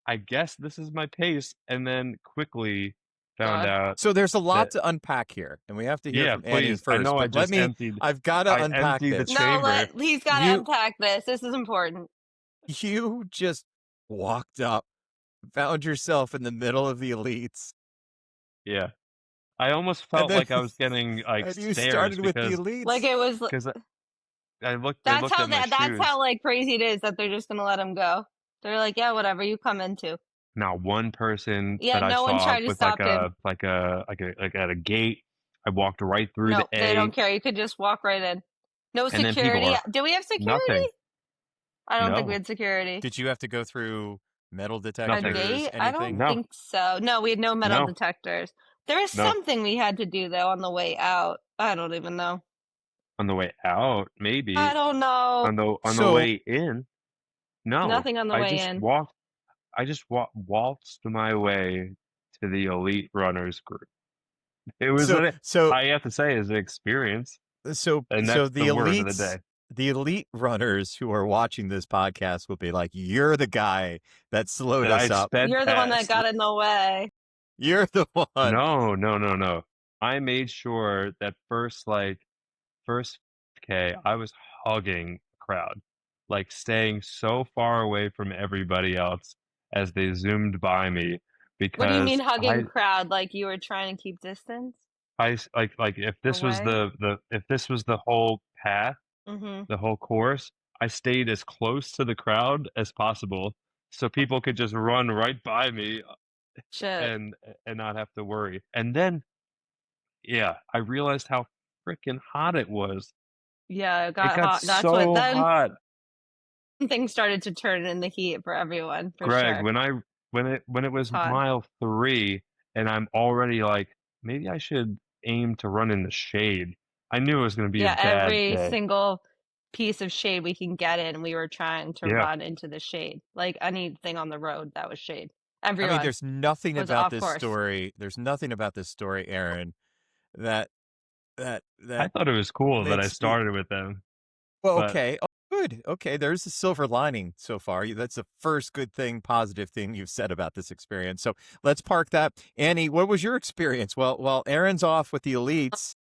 Speaker 2: I guess this is my pace, and then quickly found
Speaker 3: God.
Speaker 2: out
Speaker 1: So there's a lot
Speaker 2: that
Speaker 1: to unpack here, and we have to hear
Speaker 2: yeah,
Speaker 1: from Annie
Speaker 2: please. I
Speaker 1: first,
Speaker 2: know
Speaker 1: but I've got to
Speaker 2: I
Speaker 1: unpack
Speaker 2: emptied the
Speaker 1: this.
Speaker 3: No,
Speaker 2: chamber.
Speaker 3: he's got to
Speaker 1: You
Speaker 3: unpack this. This is important.
Speaker 1: you just walked up, found yourself in the middle of the elites,
Speaker 2: Yeah. I almost
Speaker 1: and
Speaker 2: felt
Speaker 1: then
Speaker 2: like I was getting like
Speaker 1: and you
Speaker 2: stares
Speaker 1: started with the
Speaker 3: Like,
Speaker 1: elites.
Speaker 3: it was.
Speaker 2: because they
Speaker 3: That's
Speaker 2: looked
Speaker 3: how
Speaker 2: at my
Speaker 3: that's how
Speaker 2: shoes.
Speaker 3: like crazy it is that they're just gonna let him go. They're like, yeah, whatever, you come into.
Speaker 2: Not one person
Speaker 3: Yeah,
Speaker 2: that I
Speaker 3: no one
Speaker 2: saw
Speaker 3: tried to
Speaker 2: with
Speaker 3: stop him.
Speaker 2: like at a gate. I walked right through
Speaker 3: No,
Speaker 2: the
Speaker 3: they don't
Speaker 2: A,
Speaker 3: care. You could just walk right in. No
Speaker 2: and then people
Speaker 3: security.
Speaker 2: are
Speaker 3: Do we have security?
Speaker 2: nothing.
Speaker 3: I don't think we
Speaker 2: No,
Speaker 3: had security.
Speaker 1: Did you have to go through metal
Speaker 3: A
Speaker 2: nothing.
Speaker 1: detectors?
Speaker 3: gate? I don't
Speaker 1: Anything?
Speaker 2: No,
Speaker 3: think so. No, we had no metal
Speaker 2: no,
Speaker 3: detectors. There was
Speaker 2: no.
Speaker 3: something we had to do though on the way out. I don't even know.
Speaker 2: On the way out,
Speaker 3: I
Speaker 2: maybe.
Speaker 3: don't know.
Speaker 2: On the
Speaker 1: So
Speaker 2: way in, no.
Speaker 3: Nothing on the way in.
Speaker 2: I just waltzed my way to the elite runners group. It was
Speaker 1: so so
Speaker 2: I have to say is an experience, and
Speaker 1: so
Speaker 2: that's the word of the day.
Speaker 1: the elite runners who are watching this podcast will be like, "You're the guy that slowed
Speaker 2: That
Speaker 1: us
Speaker 2: I
Speaker 1: up.
Speaker 2: sped
Speaker 3: You're the one that
Speaker 2: past.
Speaker 3: got in the way.
Speaker 1: You're the one."
Speaker 2: No, no, no, no. I made sure that first K, I was hugging the crowd, like staying so far away from everybody else as they zoomed by me
Speaker 3: What do you mean
Speaker 2: because
Speaker 3: hugging crowd? Like you were trying to keep distance
Speaker 2: like if this was
Speaker 3: away?
Speaker 2: if this was the whole path,
Speaker 3: Mm-hmm.
Speaker 2: the whole course, I stayed as close to the crowd as possible so people could just run right by me
Speaker 3: Shit.
Speaker 2: and not have to worry. And then yeah, I realized how freaking hot it was.
Speaker 3: Yeah, it
Speaker 2: It
Speaker 3: got
Speaker 2: got
Speaker 3: hot. That's what
Speaker 2: so
Speaker 3: then
Speaker 2: hot.
Speaker 3: things started to turn in the heat for everyone, for
Speaker 2: Greg,
Speaker 3: sure.
Speaker 2: when it was
Speaker 3: It's hot.
Speaker 2: mile 3 and I'm already like, maybe I should aim to run in the shade. I knew it was going to be a
Speaker 3: Yeah,
Speaker 2: bad
Speaker 3: every
Speaker 2: day.
Speaker 3: single piece of shade we can get in, we were trying to
Speaker 2: Yeah.
Speaker 3: run into the shade. Like anything on the road that was shade.
Speaker 1: I
Speaker 3: Everyone.
Speaker 1: mean, there's nothing
Speaker 3: was
Speaker 1: about
Speaker 3: off
Speaker 1: this
Speaker 3: course.
Speaker 1: story. There's nothing about this story, Aaron, that
Speaker 2: I thought it was cool that I
Speaker 1: makes me.
Speaker 2: started with them.
Speaker 1: Well,
Speaker 2: But
Speaker 1: okay. Oh, good. Okay, there's a silver lining so far. That's the first good thing, positive thing you've said about this experience. So let's park that. Annie, what was your experience? Well, while Aaron's off with the elites,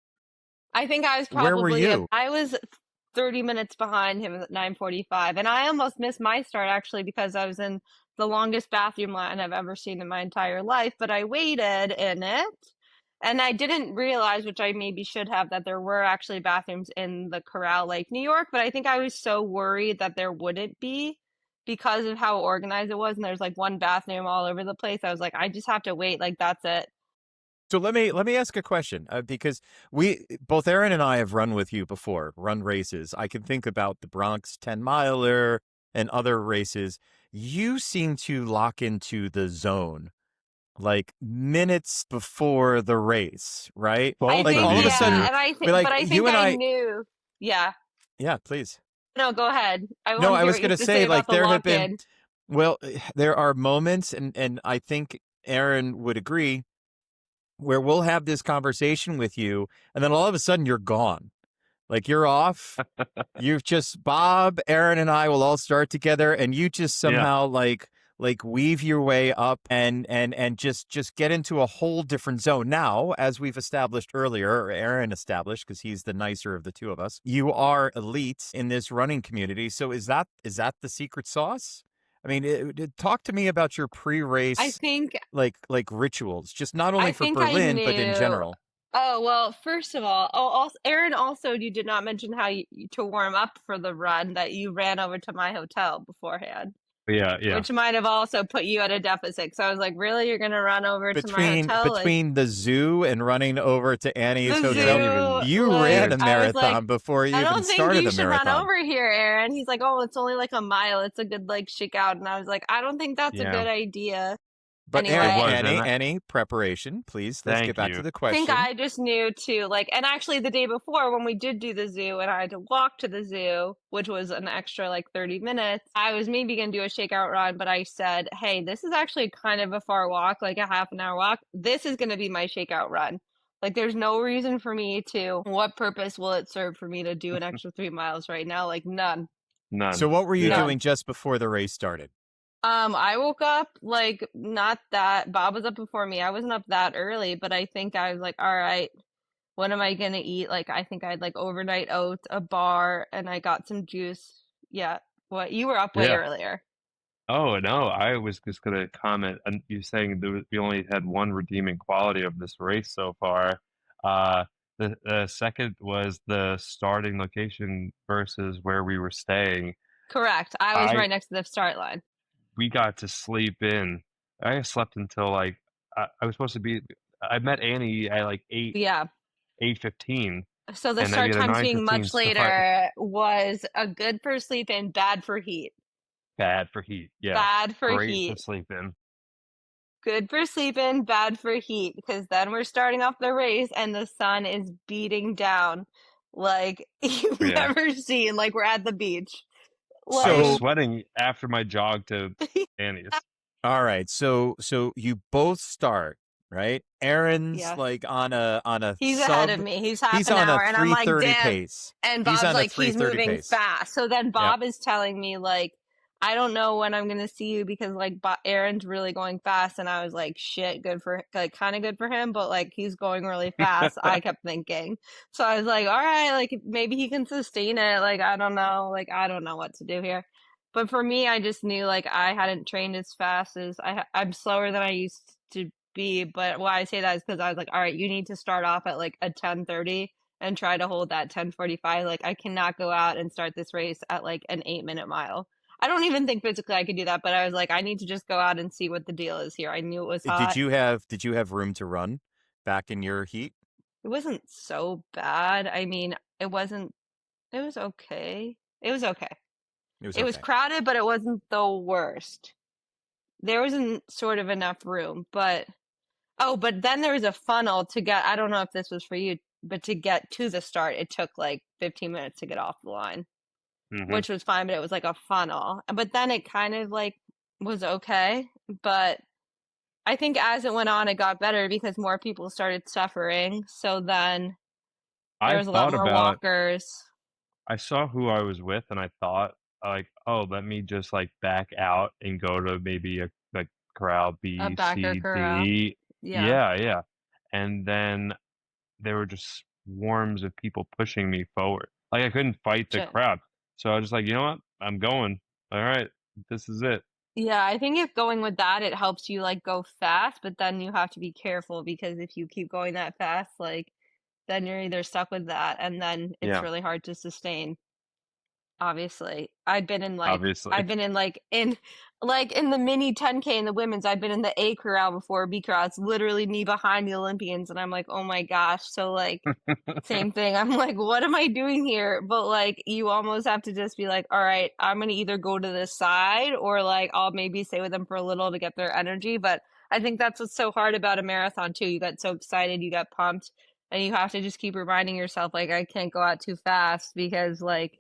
Speaker 3: I think I was
Speaker 1: where were
Speaker 3: probably
Speaker 1: you?
Speaker 3: I was 30 minutes behind him at 9:45, and I almost missed my start actually because I was in the longest bathroom line I've ever seen in my entire life, but I waited in it. And I didn't realize, which I maybe should have, that there were actually bathrooms in the Corral Lake, New York, but I think I was so worried that there wouldn't be because of how organized it was, and there's like one bathroom all over the place. I was like, I just have to wait, like that's it.
Speaker 1: So let me ask a question because both Aaron and I have run with you before, run races. I can think about the Bronx 10-miler and other races. You seem to lock into the zone like minutes before the race, right?
Speaker 2: both
Speaker 3: I
Speaker 1: Like
Speaker 3: think,
Speaker 1: all of a
Speaker 3: yeah,
Speaker 1: sudden,
Speaker 3: and I think,
Speaker 1: like
Speaker 3: but I
Speaker 1: you
Speaker 3: think
Speaker 1: and
Speaker 3: I
Speaker 1: I,
Speaker 3: knew, yeah.
Speaker 1: Yeah, please.
Speaker 3: No, go ahead. I
Speaker 1: No,
Speaker 3: want to
Speaker 1: I
Speaker 3: hear
Speaker 1: was
Speaker 3: what you
Speaker 1: going to
Speaker 3: have to say
Speaker 1: say, like,
Speaker 3: about the
Speaker 1: there have been,
Speaker 3: lock-in.
Speaker 1: well, there are moments, and I think Aaron would agree, where we'll have this conversation with you, and then all of a sudden you're gone. Like, you're off. You've just, Bob, Aaron, and I will all start together, and you just
Speaker 2: Yeah.
Speaker 1: somehow like weave your way up and just get into a whole different zone. Now, as we've established earlier, or Aaron established, because he's the nicer of the two of us, you are elite in this running community. So is that the secret sauce? I mean, talk to me about your
Speaker 3: I
Speaker 1: pre-race
Speaker 3: think
Speaker 1: like rituals, just not only for
Speaker 3: I
Speaker 1: Berlin but in
Speaker 3: knew.
Speaker 1: general.
Speaker 3: Oh, well, first of all, also, Aaron, also, you did not mention how to warm up for the run that you ran over to my hotel beforehand,
Speaker 2: Yeah. Yeah.
Speaker 3: which might have also put you at a deficit. So I was like, really? You're going to run over to my hotel? Like,
Speaker 1: Between the zoo and running over to Annie's
Speaker 3: the
Speaker 2: You didn't
Speaker 1: hotel,
Speaker 2: even.
Speaker 3: zoo,
Speaker 1: you ran
Speaker 3: like,
Speaker 1: a
Speaker 3: I was like,
Speaker 1: marathon before you
Speaker 3: I
Speaker 1: even
Speaker 3: don't think
Speaker 1: started
Speaker 3: you
Speaker 1: the
Speaker 3: should run
Speaker 1: marathon.
Speaker 3: over here, Aaron. He's like, oh, it's only like a mile. It's a good, like, shake out. And I was like, I don't think that's a
Speaker 2: Yeah.
Speaker 3: good idea.
Speaker 1: But
Speaker 2: It
Speaker 3: Anyway,
Speaker 2: was, and
Speaker 1: Annie, preparation, please. Let's get
Speaker 2: thank
Speaker 1: back to
Speaker 2: you.
Speaker 1: the
Speaker 3: I think
Speaker 1: question.
Speaker 3: I just knew too, like, and actually the day before when we did do the zoo and I had to walk to the zoo, which was an extra like 30 minutes, I was maybe going to do a shakeout run, but I said, hey, this is actually kind of a far walk, like a half an hour walk. This is going to be my shakeout run. Like, there's no reason for me to, what purpose will it serve for me to do an extra 3 miles right now? Like, none.
Speaker 1: So
Speaker 2: None.
Speaker 1: what were you
Speaker 2: Yeah.
Speaker 1: doing just before the race started?
Speaker 3: I woke up like not that Bob was up before me. I wasn't up that early, but I think I was like, all right, what am I gonna eat? Like, I think I had like overnight oats, a bar, and I got some juice. Yeah. What? You were up way
Speaker 2: Yeah.
Speaker 3: earlier.
Speaker 2: Oh no, I was just gonna comment on you saying we only had one redeeming quality of this race so far. Uh, the second was the starting location versus where we were staying.
Speaker 3: Correct. I was
Speaker 2: I
Speaker 3: right next to the start line.
Speaker 2: We got to sleep in. I slept until like I was supposed to be. I met Annie at like
Speaker 3: Yeah.
Speaker 2: 8:15,
Speaker 3: So the
Speaker 2: and then we
Speaker 3: start
Speaker 2: had a
Speaker 3: times being
Speaker 2: 9:15
Speaker 3: much
Speaker 2: start.
Speaker 3: later was a good for sleep in, bad for heat.
Speaker 2: Bad for heat. Yeah,
Speaker 3: Bad for
Speaker 2: great to
Speaker 3: heat.
Speaker 2: sleep in.
Speaker 3: Good for sleeping, bad for heat, because then we're starting off the race and the sun is beating down like you've
Speaker 2: Yeah.
Speaker 3: never seen, like we're at the beach.
Speaker 2: I was
Speaker 1: So,
Speaker 3: Like,
Speaker 2: sweating after my jog to Annie's.
Speaker 1: all right. So you both start, right? Aaron's
Speaker 3: yeah,
Speaker 1: like on a
Speaker 3: he's ahead of
Speaker 1: sub,
Speaker 3: me. He's half
Speaker 1: he's
Speaker 3: an
Speaker 1: on a
Speaker 3: hour, and I'm like,
Speaker 1: 3:30
Speaker 3: damn.
Speaker 1: pace.
Speaker 3: And
Speaker 1: He's
Speaker 3: Bob's
Speaker 1: on a
Speaker 3: like, he's
Speaker 1: 3:30
Speaker 3: moving
Speaker 1: pace.
Speaker 3: fast. So then
Speaker 1: Yep.
Speaker 3: Bob is telling me, like, I don't know when I'm gonna see you because like Aaron's really going fast, and I was like, shit, good for like kind of good for him, but like he's going really fast. I kept thinking, so I was like, all right, like maybe he can sustain it. Like I don't know, what to do here. But for me, I just knew like I hadn't trained as fast as I'm slower than I used to be. But why I say that is because I was like, all right, you need to start off at like a 10:30 and try to hold that 10:45. Like I cannot go out and start this race at like an 8-minute mile. I don't even think physically I could do that, but I was like, I need to just go out and see what the deal is here. I knew it was hot.
Speaker 1: Did you have room to run back in your heat?
Speaker 3: It wasn't so bad. I mean, it wasn't, it was okay. It was okay.
Speaker 1: It was
Speaker 3: It was
Speaker 1: okay.
Speaker 3: crowded, but it wasn't the worst. There wasn't sort of enough room, but oh, but then there was a funnel to get, I don't know if this was for you, but to get to the start, it took like 15 minutes to get off the line,
Speaker 2: Hmm.
Speaker 3: which was fine, but it was like a funnel. But then it kind of like was okay. But I think as it went on, it got better because more people started suffering. So then there
Speaker 2: I
Speaker 3: was a lot
Speaker 2: thought
Speaker 3: more
Speaker 2: about.
Speaker 3: walkers.
Speaker 2: I saw who I was with, and I thought like, oh, let me just like back out and go to maybe a like corral
Speaker 3: A
Speaker 2: B,
Speaker 3: backer
Speaker 2: C,
Speaker 3: corral.
Speaker 2: D.
Speaker 3: Yeah.
Speaker 2: Yeah, yeah. And then there were just swarms of people pushing me forward. Like I couldn't fight the
Speaker 3: Shit.
Speaker 2: crowd. So I was just like, you know what? I'm going. All right, this is it.
Speaker 3: Yeah, I think if going with that, it helps you like go fast, but then you have to be careful because if you keep going that fast, like then you're either stuck with that and then it's
Speaker 2: Yeah,
Speaker 3: really hard to sustain. Obviously.
Speaker 2: obviously.
Speaker 3: I've been in like in the mini 10K in the women's, I've been in the A corral before, B corral. It's literally me behind the Olympians and I'm like, "Oh my gosh." So like same thing. I'm like, "What am I doing here?" But like you almost have to just be like, "All right, I'm going to either go to this side or like I'll maybe stay with them for a little to get their energy." But I think that's what's so hard about a marathon too. You get so excited, you get pumped, and you have to just keep reminding yourself like I can't go out too fast because like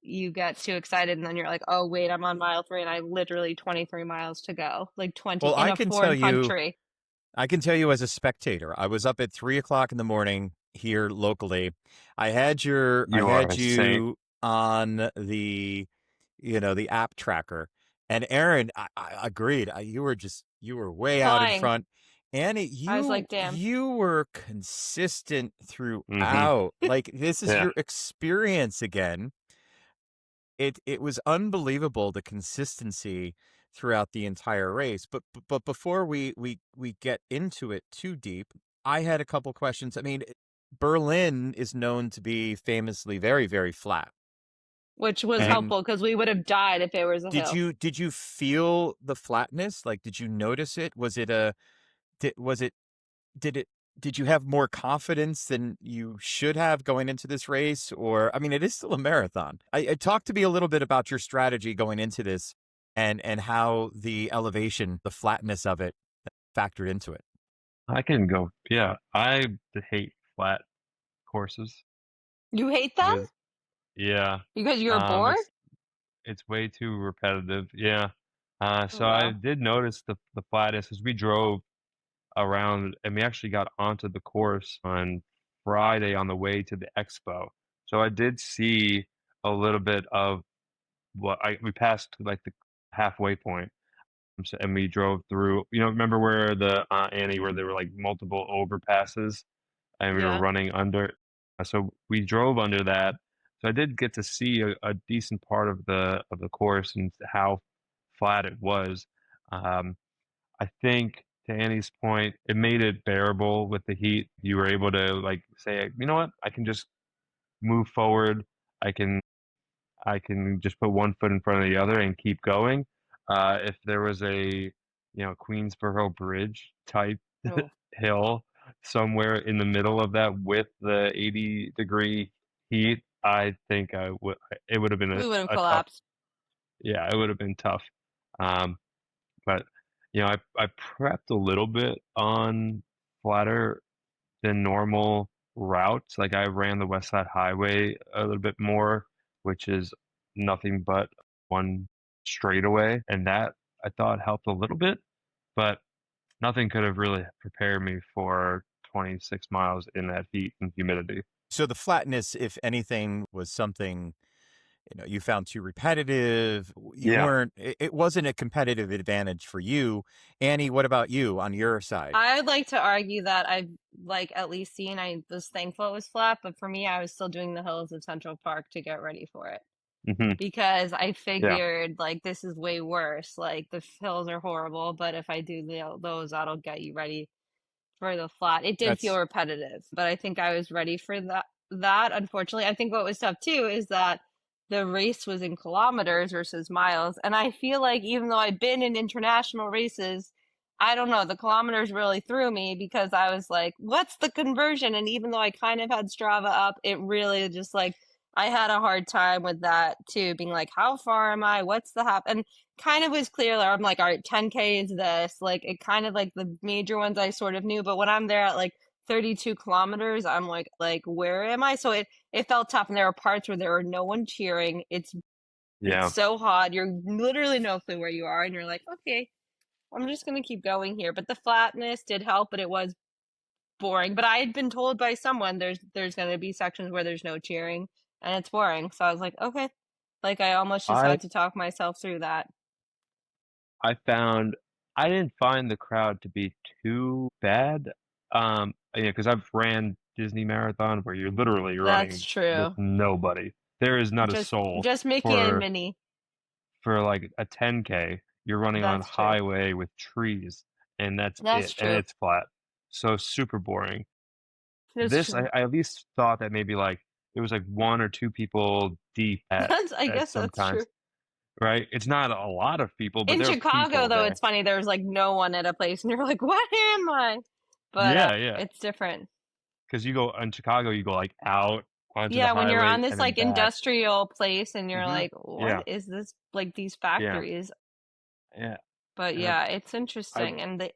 Speaker 3: you get too excited and then you're like, oh wait, I'm on mile 3 and I literally 23 miles to go, like 20
Speaker 1: Well,
Speaker 3: in a foreign country.
Speaker 1: I can tell you as a spectator, I was up at 3 o'clock in the morning here locally. I
Speaker 2: You are
Speaker 1: had
Speaker 2: a saint.
Speaker 1: you on the, the app tracker. And Aaron, I agreed. You were way out in
Speaker 3: Flying.
Speaker 1: front. Annie,
Speaker 3: I was like, damn.
Speaker 1: you were consistent
Speaker 2: Hmm.
Speaker 1: throughout. Like this is
Speaker 2: Yeah.
Speaker 1: your experience again. It was unbelievable, the consistency throughout the entire race. But before we get into it too deep, I had a couple questions. I mean, Berlin is known to be famously very, very flat.
Speaker 3: Which was
Speaker 2: Mhm.
Speaker 1: And
Speaker 3: helpful because we would have died if it was a hill.
Speaker 1: did you feel the flatness? Like, did you notice it? Was it did it did you have more confidence than you should have going into this race? Or I mean, it is still a marathon. I talk to me a little bit about your strategy going into this, and how the elevation, the flatness of it, factored into it.
Speaker 2: I can go. Yeah, I hate flat courses
Speaker 3: You hate them
Speaker 2: because yeah,
Speaker 3: because you're bored?
Speaker 2: it's way too repetitive. Yeah.
Speaker 3: Oh,
Speaker 2: So I
Speaker 3: wow.
Speaker 2: did notice the flatness as we drove around, and we actually got onto the course on Friday on the way to the Expo. So I did see a little bit of we passed like the halfway point, and we drove through. Remember where the Annie, where there were like multiple overpasses, and we were
Speaker 3: Yeah.
Speaker 2: running under. So we drove under that. So I did get to see a decent part of the course and how flat it was. Um, I think to Annie's point, it made it bearable with the heat. You were able to like say, you know what, I can just move forward. I can I can just put one foot in front of the other and keep going. If there was a Queensboro Bridge type
Speaker 3: Oh,
Speaker 2: hill somewhere in the middle of that with the 80-degree heat, I think it would have been
Speaker 3: we would have
Speaker 2: a tough.
Speaker 3: collapsed.
Speaker 2: Yeah, it would have been tough. Um, but I prepped a little bit on flatter than normal routes. Like I ran the West Side Highway a little bit more, which is nothing but one straightaway, and that I thought helped a little bit, but nothing could have really prepared me for 26 miles in that heat and humidity.
Speaker 1: So the flatness, if anything, was something you found too repetitive. You
Speaker 2: Yeah.
Speaker 1: weren't. It wasn't a competitive advantage for you. Annie, what about you on your side?
Speaker 3: I would like to argue that I've like at least seen, I was thankful it was flat, but for me, I was still doing the hills of Central Park to get ready for it
Speaker 2: Hmm.
Speaker 3: because I
Speaker 2: Yeah.
Speaker 3: figured like this is way worse. Like the hills are horrible, but if I do those, that'll get you ready for the flat. It did feel
Speaker 1: That's
Speaker 3: repetitive, but I think I was ready for that. Unfortunately, I think what was tough too is that the race was in kilometers versus miles. And I feel like even though I've been in international races, I don't know, the kilometers really threw me because I was like, what's the conversion? And even though I kind of had Strava up, it really just like I had a hard time with that too, being like, how far am I? What's the hap? And kind of was clear. I'm like, all right, 10K is this. Like, it kind of like the major ones I sort of knew, but when I'm there at like 32 kilometers, I'm like, where am I? So it felt tough, and there were parts where there were no one cheering. It's
Speaker 2: Yeah.
Speaker 3: so hot. You're literally no clue where you are, and you're like, okay, I'm just gonna keep going here. But the flatness did help, but it was boring. But I had been told by someone there's gonna be sections where there's no cheering and it's boring. So I was like, okay. Like I almost just
Speaker 2: I
Speaker 3: had to talk myself through that.
Speaker 2: I found I didn't find the crowd to be too bad. Because I've ran Disney Marathon where you're literally
Speaker 3: That's
Speaker 2: running with
Speaker 3: true.
Speaker 2: nobody. There is not a
Speaker 3: Just
Speaker 2: soul
Speaker 3: just Mickey and
Speaker 2: for
Speaker 3: Minnie.
Speaker 2: like a 10K. You're running on
Speaker 3: That's true.
Speaker 2: highway with trees, and that's
Speaker 3: That's
Speaker 2: it, and
Speaker 3: true.
Speaker 2: it's flat. So super boring.
Speaker 3: That's
Speaker 2: This
Speaker 3: true.
Speaker 2: I at least thought that maybe like it was like one or two people deep
Speaker 3: I
Speaker 2: at
Speaker 3: guess that's true.
Speaker 2: sometimes, right? It's not a lot of people, but
Speaker 3: In
Speaker 2: there are
Speaker 3: Chicago,
Speaker 2: people
Speaker 3: though,
Speaker 2: there.
Speaker 3: it's funny. There's like no one at a place, and you're like, "What am I?" But
Speaker 2: Yeah, yeah.
Speaker 3: it's different.
Speaker 2: Because you go in Chicago, you go like out onto the
Speaker 3: Yeah, when you're
Speaker 2: highway
Speaker 3: on this
Speaker 2: and then
Speaker 3: like
Speaker 2: back.
Speaker 3: industrial place, and you're
Speaker 2: Hmm.
Speaker 3: like,
Speaker 2: Yeah,
Speaker 3: "What is this?" Like these
Speaker 2: yeah,
Speaker 3: factories.
Speaker 2: yeah.
Speaker 3: But
Speaker 2: And
Speaker 3: yeah, it's
Speaker 2: I
Speaker 3: interesting. And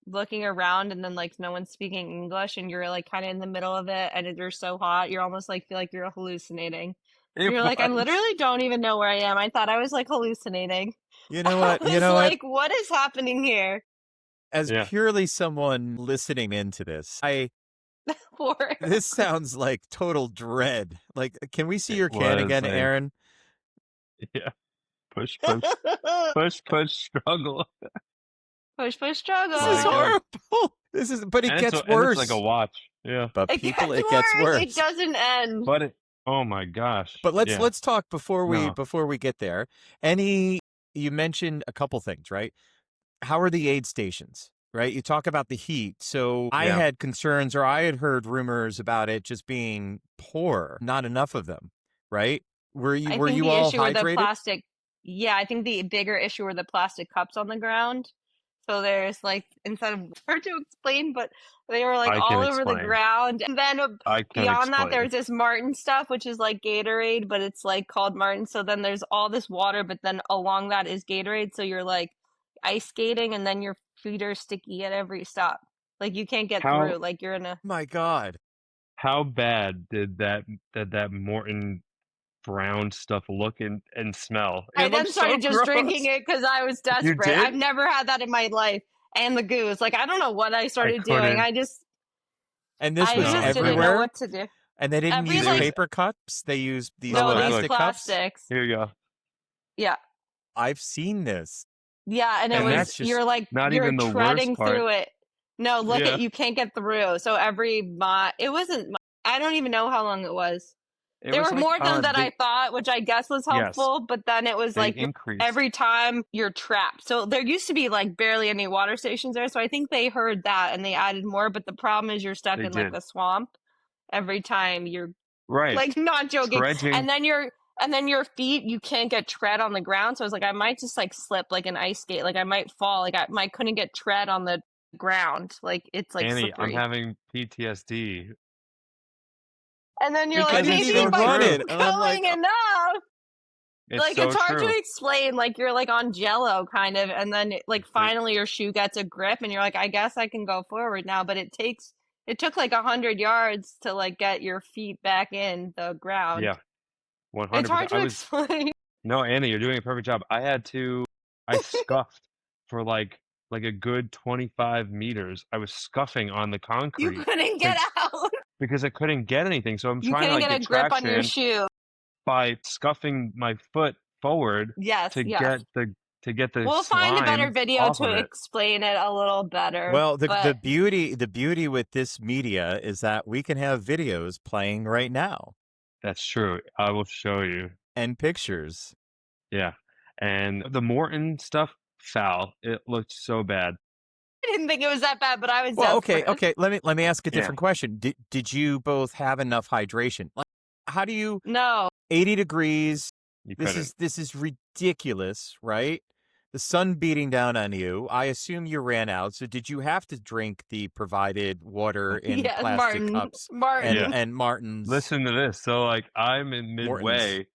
Speaker 3: looking around, and then like no one's speaking English, and you're like kind of in the middle of it, and you're so hot, you're almost like feel like you're hallucinating. You're like, I literally don't even know where I am. I thought I was like hallucinating.
Speaker 1: You know
Speaker 3: I
Speaker 1: what? You
Speaker 3: was
Speaker 1: know what?
Speaker 3: like, what is happening here?
Speaker 1: As
Speaker 2: Yeah.
Speaker 1: purely someone listening into this, this sounds like total dread. Like, can we see your can again, Aaron?
Speaker 2: Yeah. Push, push, push, push, struggle.
Speaker 3: Push, push, struggle.
Speaker 1: This is horrible. But it gets worse.
Speaker 2: And it's like a watch. Yeah.
Speaker 1: But
Speaker 3: It
Speaker 1: people,
Speaker 3: gets
Speaker 1: it gets worse.
Speaker 3: It doesn't end.
Speaker 2: But oh my gosh.
Speaker 1: But let's talk before we get there. You mentioned a couple things, right? How are the aid stations? Right? You talk about the heat. So I had concerns, or I had heard rumors about it just being poor, not enough of them, right? Were you all hydrated?
Speaker 3: The plastic, I think the bigger issue were the plastic cups on the ground. So there's like, instead of hard to explain, but they were like all over the ground. And then beyond that, there's this Martin stuff, which is like Gatorade, but it's like called Martin. So then there's all this water, but then along that is Gatorade. So you're like ice skating, and then your feet are sticky at every stop. Like you can't get through. Like you're in a.
Speaker 1: My God.
Speaker 2: How bad did that Morton brown stuff look and smell?
Speaker 3: I then started just drinking it because I was desperate. I've never had that in my life. And the goose, like I don't know what I started doing.
Speaker 1: And this was everywhere.
Speaker 3: Didn't know what to do.
Speaker 1: And they didn't use paper cups. They used these plastic
Speaker 3: plastics.
Speaker 2: Here you go.
Speaker 3: Yeah,
Speaker 1: I've seen this.
Speaker 3: Yeah, and it was you're like you're treading through it. No, look at you can't get through. So it wasn't. I don't even know how long it was. There were more than that I thought, which I guess was helpful, but then it was like every time you're trapped. So there used to be like barely any water stations there, so I think they heard that and they added more, but the problem is you're stuck in like a swamp every time you're like not joking. And then your feet, you can't get tread on the ground. So I was like, I might just like slip like an ice skate, like I might fall, like I couldn't get tread on the ground. Like it's like
Speaker 2: Annie,
Speaker 3: slippery.
Speaker 2: I'm having PTSD.
Speaker 3: And then you're like, maybe if I'm going enough. It's hard to explain. Like you're like on Jello kind of, and then like finally your shoe gets a grip, and you're like, I guess I can go forward now. But it took like 100 yards to like get your feet back in the ground.
Speaker 2: Yeah, 100%.
Speaker 3: It's hard to explain.
Speaker 2: No, Annie, you're doing a perfect job. I scuffed for like a good 25 meters. I was scuffing on the concrete.
Speaker 3: You couldn't get out.
Speaker 2: Because I couldn't get anything. So I'm trying to like
Speaker 3: get a grip on your shoe
Speaker 2: by scuffing my foot forward to get the
Speaker 3: We'll find a better video to explain it a little better.
Speaker 1: Well, the beauty with this media is that we can have videos playing right now.
Speaker 2: That's true. I will show you.
Speaker 1: And pictures.
Speaker 2: Yeah. And the Morton stuff, foul. It looked so bad.
Speaker 3: I didn't think it was that bad, but I was desperate.
Speaker 1: Okay. Let me ask a different question. Did you both have enough hydration? Like, how do you?
Speaker 3: No.
Speaker 1: 80 degrees. This is ridiculous, right? The sun beating down on you. I assume you ran out. So did you have to drink the provided water in plastic cups? And Martin's.
Speaker 2: Listen to this. So like I'm in midway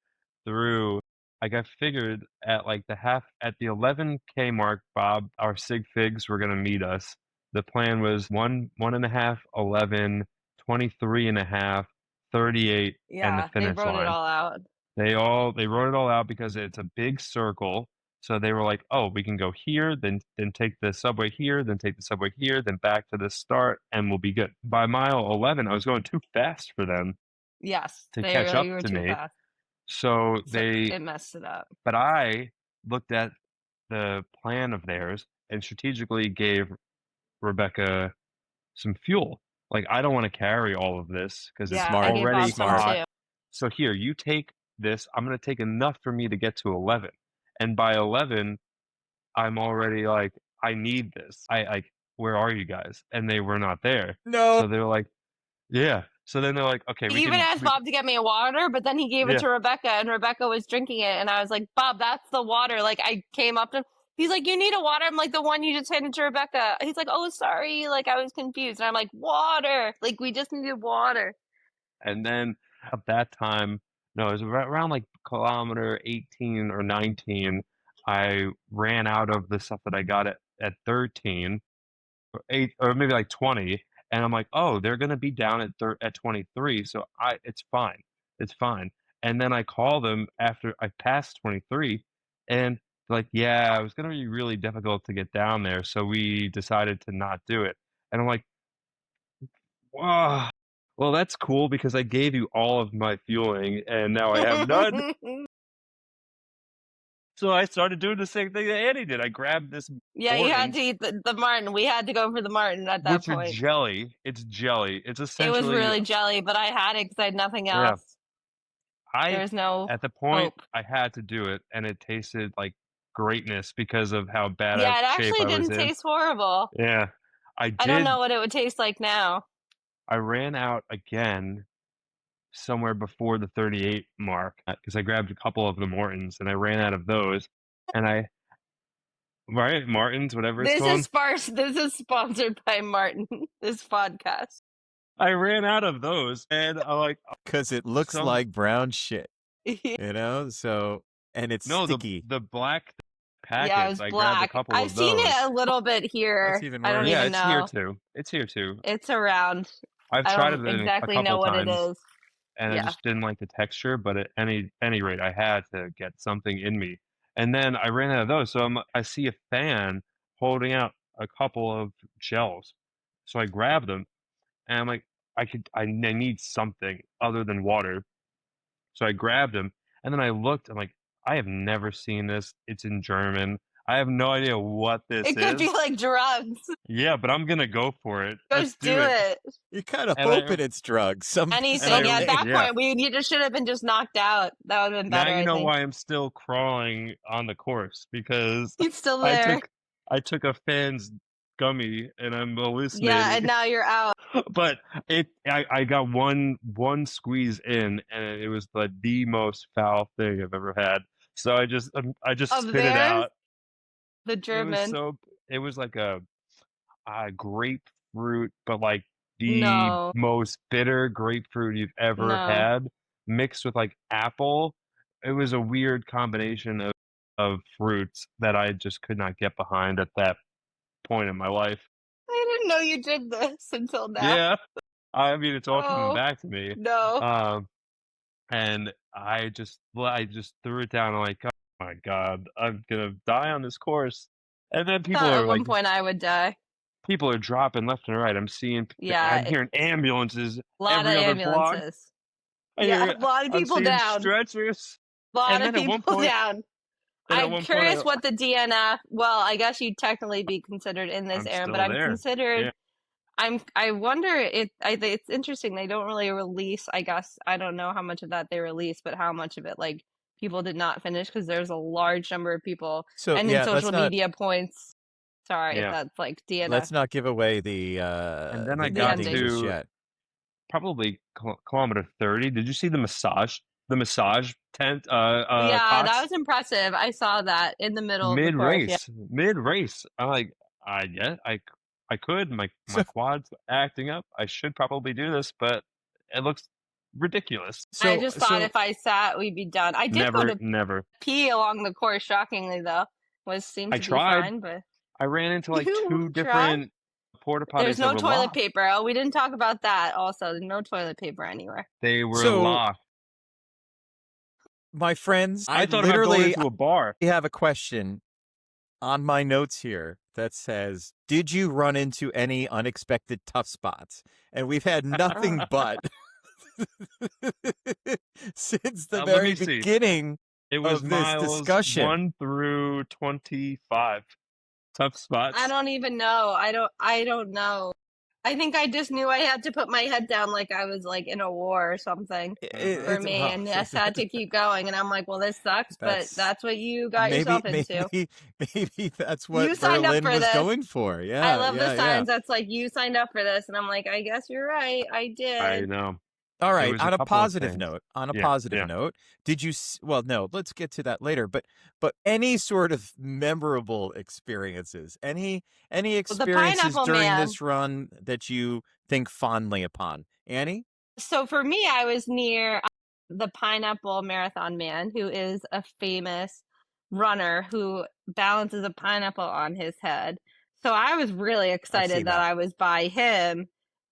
Speaker 2: through. Like I figured at like at the 11K mark, Bob, our sig figs were gonna meet us. The plan was 1.5, 11, 23.5, 38, and the finish line.
Speaker 3: They wrote it all out.
Speaker 2: They wrote it all out because it's a big circle. So they were like, oh, we can go here, then take the subway here, then take the subway here, then back to the start, and we'll be good. By mile 11, I was going too fast for them.
Speaker 3: Yes,
Speaker 2: to catch up to me.
Speaker 3: Fast.
Speaker 2: So
Speaker 3: it messed it up.
Speaker 2: But I looked at the plan of theirs and strategically gave Rebecca some fuel. Like, I don't want to carry all of this because it's already hot. So here, you take this. I'm going to take enough for me to get to 11. And by 11, I'm already like, I need this. Where are you guys? And they were not there.
Speaker 1: No.
Speaker 2: So they were like, yeah. So then they're like, okay.
Speaker 3: He even asked Bob to get me a water, but then he gave it to Rebecca, and Rebecca was drinking it. And I was like, Bob, that's the water. Like, I came up to him. He's like, you need a water? I'm like, the one you just handed to Rebecca. He's like, oh, sorry. Like, I was confused. And I'm like, water. Like, we just needed water.
Speaker 2: And then at that time, no, it was around like kilometer 18 or 19, I ran out of the stuff that I got at 13 or 8 or maybe like 20. And I'm like, oh, they're going to be down at 23. So it's fine. It's fine. And then I call them after I passed 23, and they're like, "Yeah, it was gonna be really difficult to get down there, so we decided to not do it." And I'm like, "Wow, well, that's cool because I gave you all of my fueling, and now I have none." So I started doing the same thing that Annie did. I grabbed this
Speaker 3: Yeah, you had
Speaker 2: Morton's,
Speaker 3: to eat the Martin. We had to go for the Martin at that
Speaker 2: which are
Speaker 3: point.
Speaker 2: jelly. It's jelly. It's
Speaker 3: It was
Speaker 2: essentially
Speaker 3: really jelly, but I had it because I had nothing
Speaker 2: yeah.
Speaker 3: else. There
Speaker 2: I
Speaker 3: was no
Speaker 2: At the point,
Speaker 3: hope.
Speaker 2: I had to do it, and it tasted like greatness because of how bad
Speaker 3: Yeah,
Speaker 2: of
Speaker 3: it
Speaker 2: shape
Speaker 3: actually
Speaker 2: I was
Speaker 3: didn't
Speaker 2: in.
Speaker 3: taste horrible.
Speaker 2: Yeah. I
Speaker 3: I don't
Speaker 2: did
Speaker 3: know what it would taste like now.
Speaker 2: I ran out again somewhere before the 38 mark, because I grabbed a couple of the Mortons, and I ran out of those, and I right? Martins, whatever it's
Speaker 3: This is
Speaker 2: called.
Speaker 3: sparse. This is sponsored by Martin. This podcast.
Speaker 2: I ran out of those, and I'm like,
Speaker 1: Because it looks
Speaker 2: some
Speaker 1: like brown shit, so, and it's
Speaker 2: no,
Speaker 1: sticky.
Speaker 2: the black
Speaker 3: Yeah, it
Speaker 2: packets,
Speaker 3: was
Speaker 2: I grabbed a
Speaker 3: black.
Speaker 2: couple
Speaker 3: I've
Speaker 2: of
Speaker 3: seen
Speaker 2: those.
Speaker 3: it a little bit
Speaker 1: That's
Speaker 3: here.
Speaker 1: even
Speaker 3: I don't
Speaker 1: worse.
Speaker 2: Yeah,
Speaker 3: even
Speaker 2: it's here
Speaker 3: know.
Speaker 2: too. It's here too.
Speaker 3: It's around.
Speaker 2: I've
Speaker 3: I
Speaker 2: tried
Speaker 3: don't
Speaker 2: it a
Speaker 3: exactly know
Speaker 2: couple
Speaker 3: what it
Speaker 2: times,
Speaker 3: is.
Speaker 2: and I
Speaker 3: Yeah.
Speaker 2: just didn't like the texture, but at any rate, I had to get something in me. And then I ran out of those, so I see a fan holding out a couple of gels. So I grab them, and I'm like, I need something other than water. So I grabbed them, and then I looked, I'm like, I have never seen this. It's in German. I have no idea what this
Speaker 3: It could be
Speaker 2: is.
Speaker 3: like drugs.
Speaker 2: Yeah, but I'm gonna go for it. Let's
Speaker 3: Just
Speaker 2: do
Speaker 3: do
Speaker 2: it.
Speaker 3: it.
Speaker 1: You're kind of
Speaker 2: And I
Speaker 1: hoping it's drugs.
Speaker 3: Anything. Yeah, at that
Speaker 2: yeah.
Speaker 3: point, you just should have been just knocked out. That would have been
Speaker 2: Now
Speaker 3: better,
Speaker 2: you
Speaker 3: I
Speaker 2: know
Speaker 3: think.
Speaker 2: why I'm still crawling on the course, because
Speaker 3: He's still
Speaker 2: I
Speaker 3: there.
Speaker 2: took a fan's gummy and I'm
Speaker 3: Yeah,
Speaker 2: hallucinating.
Speaker 3: and now you're out.
Speaker 2: But I got one squeeze in, and it was the most foul thing I've ever had. So I just
Speaker 3: Of
Speaker 2: spit it
Speaker 3: theirs,
Speaker 2: out.
Speaker 3: the German.
Speaker 2: It was like a grapefruit, but like the
Speaker 3: No,
Speaker 2: most bitter grapefruit you've ever
Speaker 3: no.
Speaker 2: had, mixed with like apple. It was a weird combination of fruits that I just could not get behind at that point in my life.
Speaker 3: I didn't know you did this until now.
Speaker 2: Yeah, I mean it's all coming
Speaker 3: Oh,
Speaker 2: back to me.
Speaker 3: no.
Speaker 2: And I just threw it down. I'm like, oh my god, I'm gonna die on this course. And then
Speaker 3: I thought at one point I would die.
Speaker 2: people are dropping left and right.
Speaker 3: Yeah,
Speaker 2: I'm hearing ambulances
Speaker 3: a lot
Speaker 2: every
Speaker 3: of
Speaker 2: other block.
Speaker 3: ambulances. Yeah, a lot of
Speaker 2: I'm
Speaker 3: people
Speaker 2: seeing
Speaker 3: down.
Speaker 2: stretchers.
Speaker 3: A lot
Speaker 2: And
Speaker 3: of
Speaker 2: then at one
Speaker 3: people
Speaker 2: point,
Speaker 3: down.
Speaker 2: then at
Speaker 3: I'm
Speaker 2: one
Speaker 3: curious
Speaker 2: point,
Speaker 3: what the DNF. Well, I guess you'd technically be considered in this
Speaker 2: I'm
Speaker 3: era, but
Speaker 2: still
Speaker 3: I'm
Speaker 2: there.
Speaker 3: considered.
Speaker 2: Yeah.
Speaker 3: I wonder. It's interesting. They don't really release. I guess I don't know how much of that they release, but how much of it like people did not finish because there's a large number of people.
Speaker 1: So
Speaker 3: And
Speaker 1: yeah,
Speaker 3: in social media points. Sorry if
Speaker 2: Yeah.
Speaker 3: that's like DNF.
Speaker 1: let's not give away the
Speaker 2: And then I
Speaker 3: The
Speaker 2: got
Speaker 3: ending.
Speaker 1: just
Speaker 2: to
Speaker 1: yet.
Speaker 2: probably kilometer 30. Did you see the massage tent?
Speaker 3: Yeah,
Speaker 2: Cots?
Speaker 3: that was impressive. I saw that in the middle of the course. Yeah.
Speaker 2: Mid race. I'm like, I guess I could. My quad's acting up. I should probably do this, but it looks ridiculous.
Speaker 3: I just thought if I sat, we'd be done. I did go to
Speaker 2: Never.
Speaker 3: pee along the course. Shockingly, though, seemed to be fine. But
Speaker 2: I ran into like
Speaker 3: You
Speaker 2: two
Speaker 3: tried?
Speaker 2: different porta potties.
Speaker 3: There's no
Speaker 2: that were
Speaker 3: toilet
Speaker 2: locked.
Speaker 3: paper. Oh, we didn't talk about that. Also, there's no toilet paper anywhere.
Speaker 2: They were
Speaker 1: So-
Speaker 2: locked.
Speaker 1: My friends,
Speaker 2: I thought about
Speaker 1: literally
Speaker 2: going into a bar.
Speaker 1: have a question on my notes here that says, "Did you run into any unexpected tough spots?" And we've had nothing but since the
Speaker 2: Let
Speaker 1: very
Speaker 2: me see.
Speaker 1: beginning.
Speaker 2: It was
Speaker 1: of this
Speaker 2: miles
Speaker 1: discussion.
Speaker 2: 1 through 25. Tough spots.
Speaker 3: I don't even know. I don't know. I think I just knew I had to put my head down like I was like in a war or something for me, and I just had to keep going. And I'm like, well, this sucks, but that's what you got yourself into.
Speaker 1: Maybe that's what
Speaker 3: You signed up
Speaker 1: Berlin
Speaker 3: for
Speaker 1: was
Speaker 3: this. going
Speaker 1: for. Yeah,
Speaker 3: I love the
Speaker 1: yeah.
Speaker 3: signs that's like you signed up for this, and I'm like, I guess you're right. I did.
Speaker 2: I know.
Speaker 1: All right.
Speaker 2: was a
Speaker 1: On a
Speaker 2: couple of
Speaker 1: positive
Speaker 2: things.
Speaker 1: note,
Speaker 2: Yeah.
Speaker 1: note, did you? Well, no. Let's get to that later. But any sort of memorable experiences? Any experiences
Speaker 3: Pineapple
Speaker 1: during
Speaker 3: Man.
Speaker 1: this run that you think fondly upon, Annie?
Speaker 3: So for me, I was near the Pineapple Marathon Man, who is a famous runner who balances a pineapple on his head. So I was really excited that
Speaker 1: that.
Speaker 3: I was by him.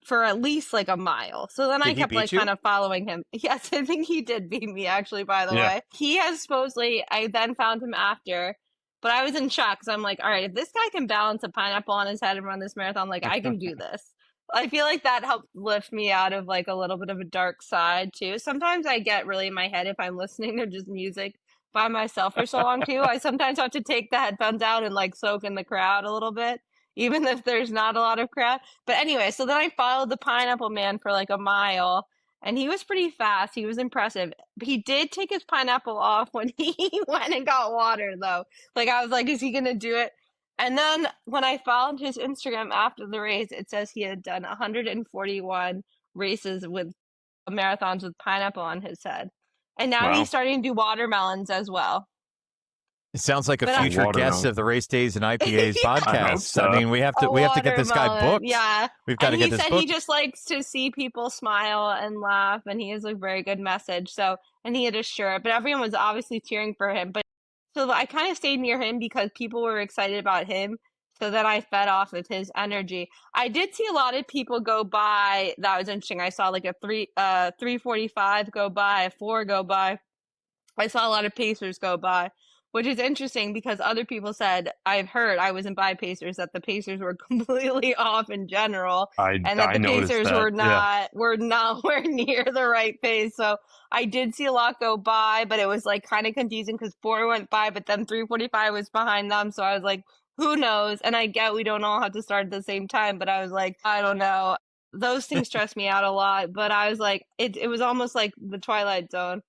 Speaker 3: for at least like a mile. So then I
Speaker 1: Did he
Speaker 3: kept
Speaker 1: beat
Speaker 3: like
Speaker 1: you?
Speaker 3: kind of following him. Yes, I think he did beat me actually, by the
Speaker 2: Yeah.
Speaker 3: way. He has supposedly, I then found him after, but I was in shock because I'm like, all right, if this guy can balance a pineapple on his head and run this marathon, like I can do this. I feel like that helped lift me out of like a little bit of a dark side too. Sometimes I get really in my head if I'm listening to just music by myself for so long too. I sometimes have to take the headphones out and like soak in the crowd a little bit, even if there's not a lot of crowd. But anyway, so then I followed the pineapple man for like a mile and he was pretty fast. He was impressive. He did take his pineapple off when he went and got water though. Like I was like, is he gonna do it? And then when I followed his Instagram after the race, it says he had done 141 races with marathons with pineapple on his head. And now
Speaker 2: Wow.
Speaker 3: he's starting to do watermelons as well.
Speaker 1: It sounds like a
Speaker 3: But
Speaker 1: future guest
Speaker 2: watermelon.
Speaker 1: of the Race Days and IPAs
Speaker 3: Yeah.
Speaker 1: podcast.
Speaker 2: I hope so.
Speaker 1: I mean, we have to get this guy
Speaker 3: watermelon,
Speaker 1: booked.
Speaker 3: Yeah.
Speaker 1: We've got to
Speaker 3: And
Speaker 1: get
Speaker 3: he
Speaker 1: this
Speaker 3: said
Speaker 1: booked.
Speaker 3: he just likes to see people smile and laugh, and he has a very good message. So, and he had a shirt, but everyone was obviously cheering for him. But so I kind of stayed near him because people were excited about him. So then I fed off of his energy. I did see a lot of people go by. That was interesting. I saw like a 3:45 go by, a 4 go by. I saw a lot of Pacers go by, which is interesting because other people said, I've heard, I wasn't by Pacers, that the Pacers were completely off in general, and that
Speaker 2: I
Speaker 3: the
Speaker 2: noticed
Speaker 3: Pacers
Speaker 2: that.
Speaker 3: were nowhere near the right pace. So I did see a lot go by, but it was like kind of confusing because 4 went by, but then 3:45 was behind them. So I was like, who knows? And I get we don't all have to start at the same time, but I was like, I don't know. Those things stress me out a lot. But I was like, it was almost like the Twilight Zone.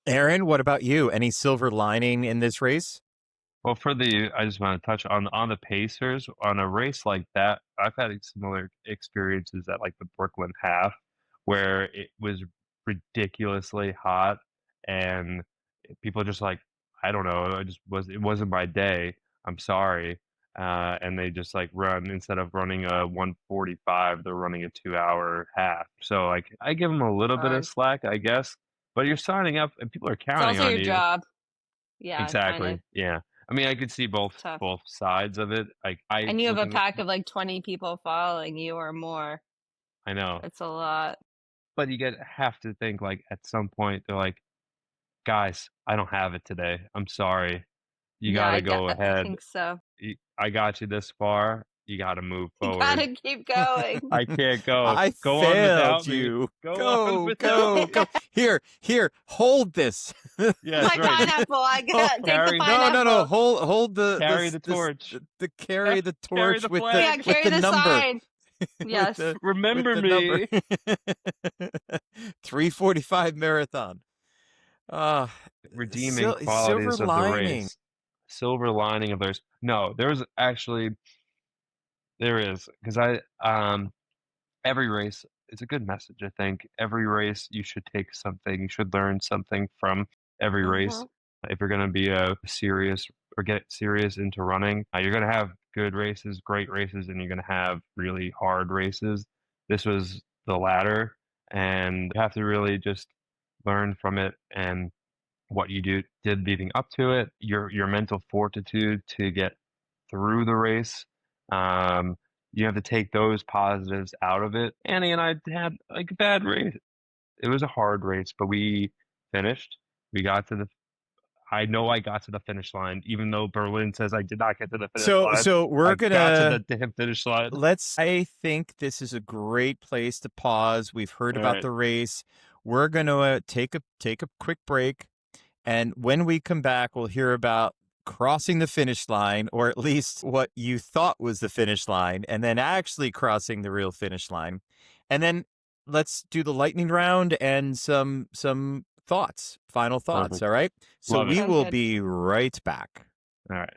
Speaker 1: Aaron, what about you? Any silver lining in this race?
Speaker 2: Well, I just want to touch on the Pacers on a race like that. I've had similar experiences at like the Brooklyn Half, where it was ridiculously hot, and people just like, I don't know, it wasn't my day. I'm sorry, and they just like run instead of running a 1:45, they're running a 2-hour half. So like, I give them a little bit of slack, I guess, but you're signing up, and people are
Speaker 3: It's
Speaker 2: counting
Speaker 3: also
Speaker 2: on
Speaker 3: your
Speaker 2: you.
Speaker 3: job. Yeah,
Speaker 2: Exactly.
Speaker 3: kind of.
Speaker 2: Yeah. I mean, I could see both
Speaker 3: Tough.
Speaker 2: sides of it. Like
Speaker 3: And you have a
Speaker 2: looking
Speaker 3: pack of like 20 people following you or more.
Speaker 2: I know.
Speaker 3: It's a lot.
Speaker 2: But you have to think like at some point they're like, guys, I don't have it today. I'm sorry. You
Speaker 3: Yeah,
Speaker 2: gotta go
Speaker 3: I
Speaker 2: ahead.
Speaker 3: think so.
Speaker 2: I got you this far. You gotta move
Speaker 3: You
Speaker 2: forward.
Speaker 3: gotta keep going.
Speaker 2: I can't go.
Speaker 1: I
Speaker 2: Go
Speaker 1: failed
Speaker 2: on without
Speaker 1: you.
Speaker 2: me. Go on without
Speaker 1: Go. Here, hold this.
Speaker 2: Yeah,
Speaker 3: My
Speaker 2: that's right.
Speaker 3: pineapple. I got take the
Speaker 2: Carry-
Speaker 3: pineapple.
Speaker 1: No. Hold the
Speaker 2: Carry the torch.
Speaker 1: Carry the torch
Speaker 2: the
Speaker 1: with
Speaker 2: flag.
Speaker 3: Yeah,
Speaker 1: the
Speaker 3: carry
Speaker 1: with the number.
Speaker 3: sign. Yes.
Speaker 2: Remember
Speaker 1: with the
Speaker 2: me.
Speaker 1: number. 3:45 marathon.
Speaker 2: Redeeming qualities
Speaker 1: silver
Speaker 2: of
Speaker 1: lining.
Speaker 2: the race. Silver lining of theirs. No, there is because every race is a good message. I think every race you should take something. You should learn something from every race. If you're going to be serious or get serious into running, you're going to have good races, great races, and you're going to have really hard races. This was the latter, and you have to really just learn from it and what you did leading up to it, your mental fortitude to get through the race. You have to take those positives out of it. Annie and I had like a bad race. It was a hard race, but we finished. I know I got to the finish line, even though Berlin says I did not get to the finish line.
Speaker 1: So we're
Speaker 2: got to the damn finish line.
Speaker 1: I think this is a great place to pause. We've heard
Speaker 2: All
Speaker 1: about
Speaker 2: right.
Speaker 1: the race. We're going to take a quick break. And when we come back, we'll hear about crossing the finish line, or at least what you thought was the finish line, and then actually crossing the real finish line. And then let's do the lightning round and some final thoughts.
Speaker 2: Perfect.
Speaker 1: All right. So
Speaker 2: Love it.
Speaker 1: we
Speaker 3: Sounds
Speaker 1: will
Speaker 3: good.
Speaker 1: be right back.
Speaker 2: All right.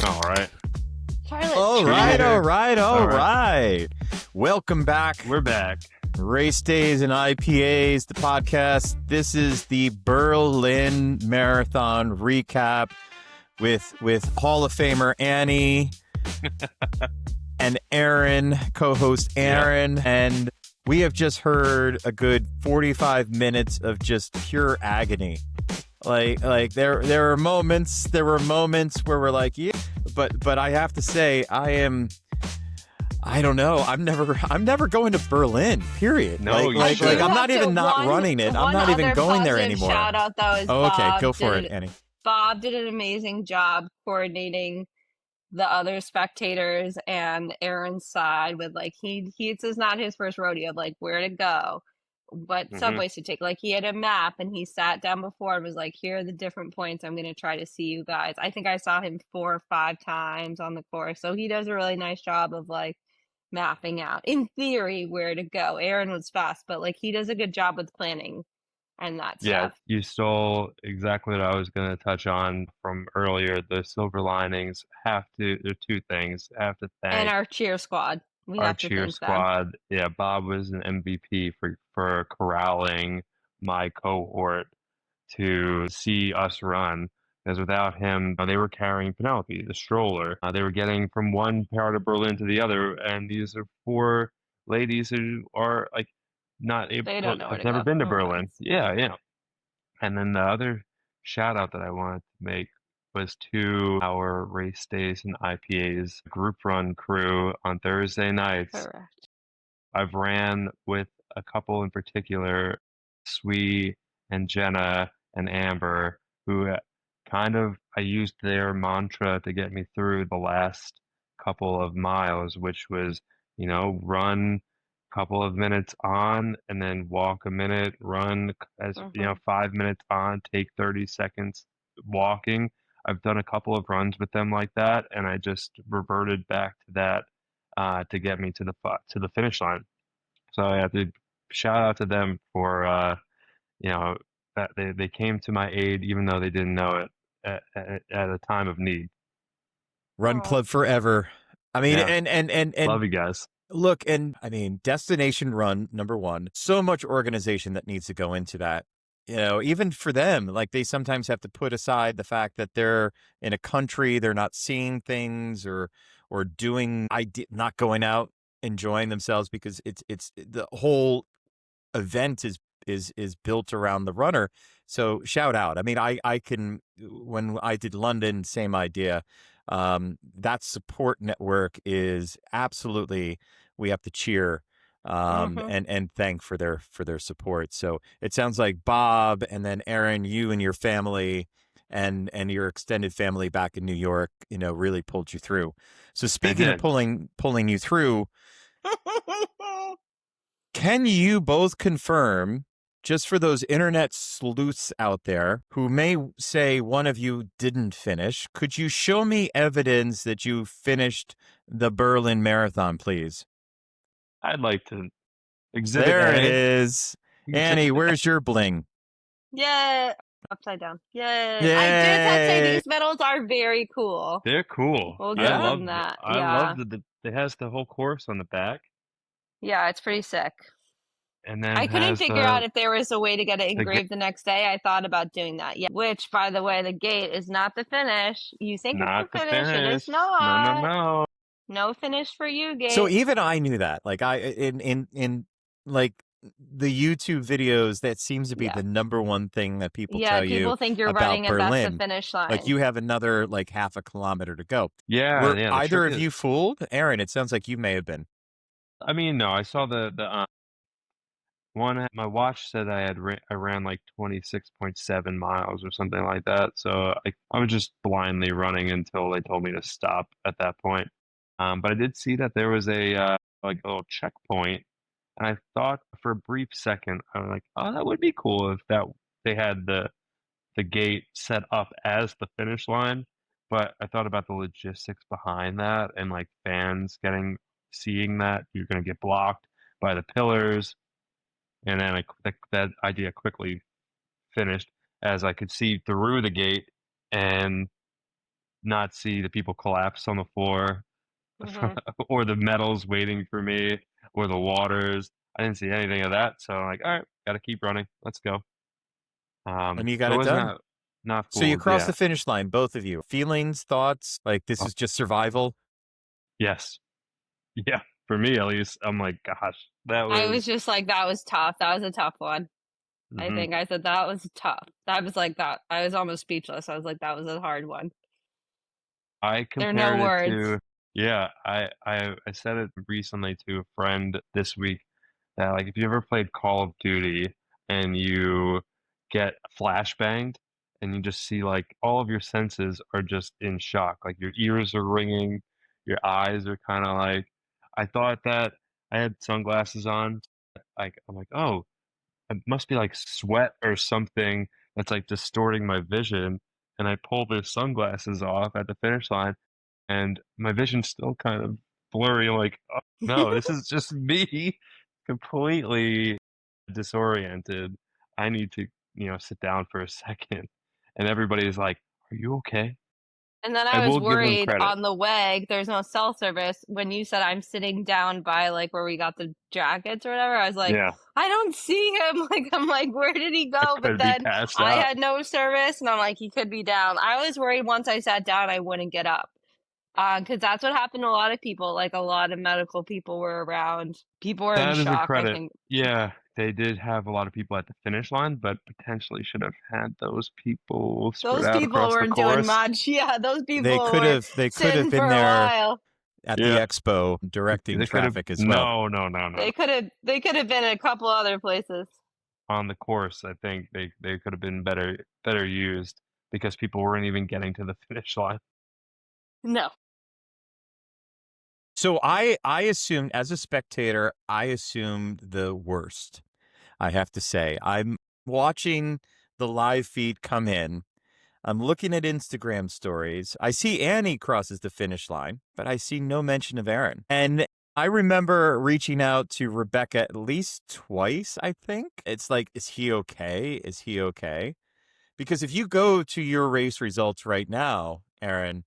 Speaker 2: All right.
Speaker 3: Charlotte.
Speaker 1: All right.
Speaker 2: All right.
Speaker 1: Welcome back.
Speaker 2: We're back.
Speaker 1: Race Days and IPAs, the podcast. This is the Berlin Marathon recap with Hall of Famer Annie and Aaron, co-host Aaron, and we have just heard a good 45 minutes of just pure agony. Like there were moments where we're like, yeah, but I have to say I don't know. I'm never going to Berlin. Period.
Speaker 2: No,
Speaker 1: like
Speaker 2: you should.
Speaker 1: I'm not even not running it. I'm not even going there anymore.
Speaker 3: Shout out though is
Speaker 1: Oh, okay,
Speaker 3: Bob
Speaker 1: go for it, Annie.
Speaker 3: Bob did an amazing job coordinating the other spectators and Aaron's side with like this is not his first rodeo of like where to go, what subways to take. Like he had a map and he sat down before and was like, here are the different points I'm gonna try to see you guys. I think I saw him 4 or 5 times on the course. So he does a really nice job of like mapping out in theory where to go. Aaron was fast, but like he does a good job with planning and that
Speaker 2: Yeah,
Speaker 3: stuff.
Speaker 2: you stole exactly what I was going to touch on from earlier. The silver linings there are two things. I have to
Speaker 3: And
Speaker 2: thank
Speaker 3: our cheer squad. We
Speaker 2: our
Speaker 3: have to
Speaker 2: cheer
Speaker 3: thank them.
Speaker 2: squad. Yeah, Bob was an MVP for corralling my cohort to see us run. Because without him, they were carrying Penelope, the stroller. They were getting from one part of Berlin to the other, and these are 4 ladies who are like not able,
Speaker 3: They don't know where
Speaker 2: have
Speaker 3: to
Speaker 2: never
Speaker 3: go.
Speaker 2: been to
Speaker 3: Oh,
Speaker 2: Berlin.
Speaker 3: nice.
Speaker 2: Yeah. And then the other shout out that I wanted to make was to our race days and IPAs group run crew on Thursday nights.
Speaker 3: Correct.
Speaker 2: I've ran with a couple in particular, Swee and Jenna and Amber, who I used their mantra to get me through the last couple of miles, which was, run a couple of minutes on and then walk a minute, run 5 minutes on, take 30 seconds walking. I've done a couple of runs with them like that, and I just reverted back to that to get me to the finish line. So I have to shout out to them for that they came to my aid even though they didn't know it at a time of need.
Speaker 1: Run Club forever. I mean,
Speaker 2: Yeah.
Speaker 1: and
Speaker 2: Love you guys.
Speaker 1: Look, and I mean, destination run number 1. So much organization that needs to go into that. Even for them, like they sometimes have to put aside the fact that they're in a country, they're not seeing things or doing not going out enjoying themselves because it's the whole event is built around the runner. So shout out. I mean, I can, when I did London, same idea. That support network is absolutely, we have to cheer and thank for their support. So it sounds like Bob and then Aaron, you and your family and your extended family back in New York, really pulled you through. So speaking of pulling you through, can you both confirm, just for those internet sleuths out there who may say one of you didn't finish, could you show me evidence that you finished the Berlin Marathon, please?
Speaker 2: I'd like to exhibit
Speaker 1: There
Speaker 2: A.
Speaker 1: it is. Annie, where's your bling?
Speaker 3: Yeah. Upside down. Yay.
Speaker 1: Yay.
Speaker 3: I did have to say these medals are very cool.
Speaker 2: They're cool.
Speaker 3: We'll give them that.
Speaker 2: I love that it has the whole course on the back.
Speaker 3: Yeah, it's pretty sick.
Speaker 2: And then
Speaker 3: I couldn't figure out if there was a way to get it engraved the next day. I thought about doing that. Yeah. Which, by the way, the gate is not the finish. You think
Speaker 2: not
Speaker 3: it's the finish. It is not.
Speaker 2: No.
Speaker 3: No finish for you, gate.
Speaker 1: So even I knew that. Like in like the YouTube videos, that seems to be the number one thing that people tell you.
Speaker 3: People think you're
Speaker 1: about
Speaker 3: running
Speaker 1: Berlin.
Speaker 3: And that's the finish line.
Speaker 1: Like you have another like half a kilometer to go.
Speaker 2: Yeah.
Speaker 1: Were either of you fooled? Aaron, it sounds like you may have been.
Speaker 2: I mean, no, I saw the one. My watch said I ran like 26.7 miles or something like that. So I was just blindly running until they told me to stop at that point. But I did see that there was a like a little checkpoint, and I thought for a brief second I was like, oh, that would be cool if they had the gate set up as the finish line. But I thought about the logistics behind that and like fans seeing that you're going to get blocked by the pillars. And then that idea quickly finished as I could see through the gate and not see the people collapse on the floor or the medals waiting for me or the waters. I didn't see anything of that. So I'm like, all right, got to keep running. Let's go.
Speaker 1: And you got it done.
Speaker 2: Not fooled,
Speaker 1: so you crossed the finish line, both of you. Feelings, thoughts, like this is just survival?
Speaker 2: Yes. Yeah. For me, at least, I'm like, gosh,
Speaker 3: I was just like, that was tough. That was a tough one. I
Speaker 2: Mhm.
Speaker 3: think I said that was tough. I was like that. I was almost speechless. I was like, that was a hard one.
Speaker 2: I
Speaker 3: There are no
Speaker 2: compared it
Speaker 3: words.
Speaker 2: to yeah, I said it recently to a friend this week that, like, if you ever played Call of Duty and you get flashbanged and you just see, like, all of your senses are just in shock, like, your ears are ringing, your eyes are kinda like I thought that I had sunglasses on, I'm like, "Oh, it must be like sweat or something that's like distorting my vision." And I pull the sunglasses off at the finish line, and my vision's still kind of blurry. Like, oh, no, this is just me completely disoriented. I need to, sit down for a second. And everybody's like, "Are you okay?"
Speaker 3: And then
Speaker 2: I
Speaker 3: I was
Speaker 2: will give them
Speaker 3: worried
Speaker 2: credit.
Speaker 3: on the way, there's no cell service. When you said I'm sitting down by like where we got the jackets or whatever, I was like,
Speaker 2: Yeah,
Speaker 3: I don't see him. Like, I'm like, where did he
Speaker 2: I
Speaker 3: go? But
Speaker 2: could be
Speaker 3: then
Speaker 2: passed
Speaker 3: I
Speaker 2: out.
Speaker 3: had no service and I'm like, he could be down. I was worried once I sat down, I wouldn't get up. Because that's what happened to a lot of people. Like, a lot of medical people were around. People were in
Speaker 2: That is a
Speaker 3: shock, I
Speaker 2: credit.
Speaker 3: think.
Speaker 2: Yeah, they did have a lot of people at the finish line, but potentially should have had those people spread
Speaker 3: Those
Speaker 2: out
Speaker 3: people
Speaker 2: across the
Speaker 3: weren't doing
Speaker 2: course.
Speaker 3: much. Yeah, those
Speaker 1: They
Speaker 3: people
Speaker 1: could
Speaker 3: were
Speaker 1: have they could have
Speaker 3: sitting
Speaker 1: been
Speaker 3: for a
Speaker 1: there
Speaker 3: while.
Speaker 1: at the
Speaker 2: Yeah,
Speaker 1: expo directing
Speaker 2: they could have.
Speaker 1: traffic as well.
Speaker 2: No, no, no, no, no.
Speaker 3: They could have been a couple other places.
Speaker 2: On the course, I think they could have been better used because people weren't even getting to the finish line.
Speaker 3: No.
Speaker 1: So I assumed, as a spectator, I assumed the worst. I have to say, I'm watching the live feed come in. I'm looking at Instagram stories. I see Annie crosses the finish line, but I see no mention of Aaron. And I remember reaching out to Rebecca at least twice, I think. It's like, is he okay? Is he okay? Because if you go to your race results right now, Aaron,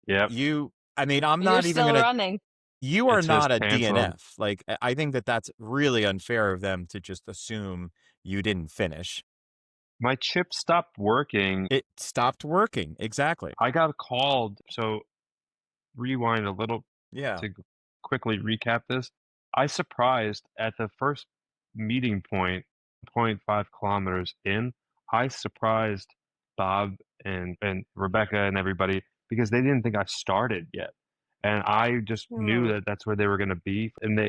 Speaker 2: Yep,
Speaker 1: I'm
Speaker 3: You're
Speaker 1: not even
Speaker 3: still
Speaker 1: going to,
Speaker 3: running.
Speaker 1: you are
Speaker 2: it says
Speaker 1: not a
Speaker 2: canceled.
Speaker 1: DNF. Like, I think that that's really unfair of them to just assume you didn't finish.
Speaker 2: My chip stopped working.
Speaker 1: It stopped working. Exactly.
Speaker 2: I got called. So rewind a little
Speaker 1: Yeah.
Speaker 2: to quickly recap this. I surprised at the first meeting point, 0.5 kilometers in, I surprised Bob and Rebecca and everybody because they didn't think I started yet. And I just knew
Speaker 3: Hmm.
Speaker 2: that that's where they were going to be. And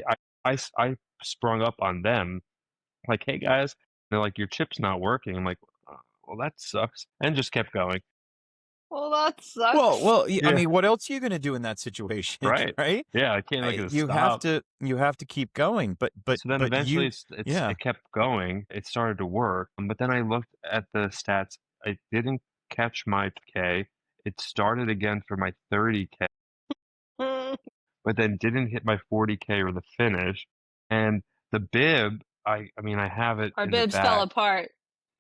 Speaker 2: I sprung up on them like, "Hey guys," they're like, "Your chip's not working." I'm like, well, that sucks. And just kept going.
Speaker 3: Well, that
Speaker 1: Well,
Speaker 3: sucks.
Speaker 1: well,
Speaker 2: Yeah.
Speaker 1: what else are you going to do in that situation,
Speaker 2: Right.
Speaker 1: right?
Speaker 2: Yeah. I can't like
Speaker 1: You have
Speaker 2: stop.
Speaker 1: to keep going,
Speaker 2: So then eventually
Speaker 1: you, yeah,
Speaker 2: it kept going. It started to work. But then I looked at the stats. I didn't catch my K. It started again for my 30K,
Speaker 3: Hmm.
Speaker 2: but then didn't hit my 40K or the finish. And the bib, I have it
Speaker 3: Our
Speaker 2: in the
Speaker 3: bibs fell
Speaker 2: back.
Speaker 3: apart.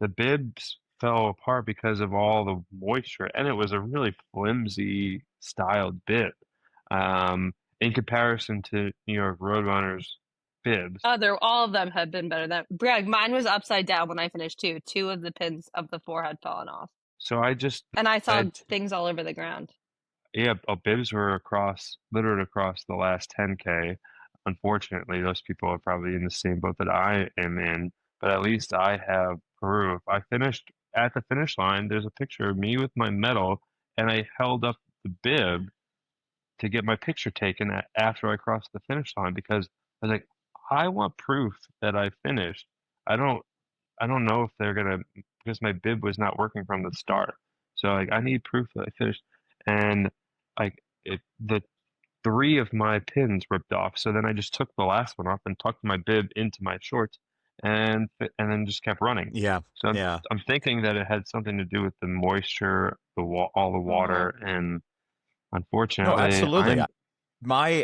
Speaker 2: The bibs fell apart because of all the moisture, and it was a really flimsy styled bib. In comparison to New York Roadrunners bibs.
Speaker 3: All of them had been better than Greg. Mine was upside down when I finished too. Two of the pins of the four had fallen off,
Speaker 2: So I just
Speaker 3: and I saw
Speaker 2: said,
Speaker 3: things all over the ground.
Speaker 2: yeah, bibs were littered across the last 10K. Unfortunately, those people are probably in the same boat that I am in, but at least I have proof. I finished at the finish line. There's a picture of me with my medal, and I held up the bib to get my picture taken after I crossed the finish line because I was like, I want proof that I finished. I don't I don't know if they're gonna because my bib was not working from the start. So like I need proof that I finished. And like the three of my pins ripped off. So then I just took the last one off and tucked my bib into my shorts and then just kept running.
Speaker 1: yeah,
Speaker 2: So
Speaker 1: yeah.
Speaker 2: I'm thinking that it had something to do with the moisture, all the
Speaker 3: Hmm.
Speaker 2: water, and
Speaker 1: No,
Speaker 2: unfortunately
Speaker 1: absolutely.
Speaker 2: yeah,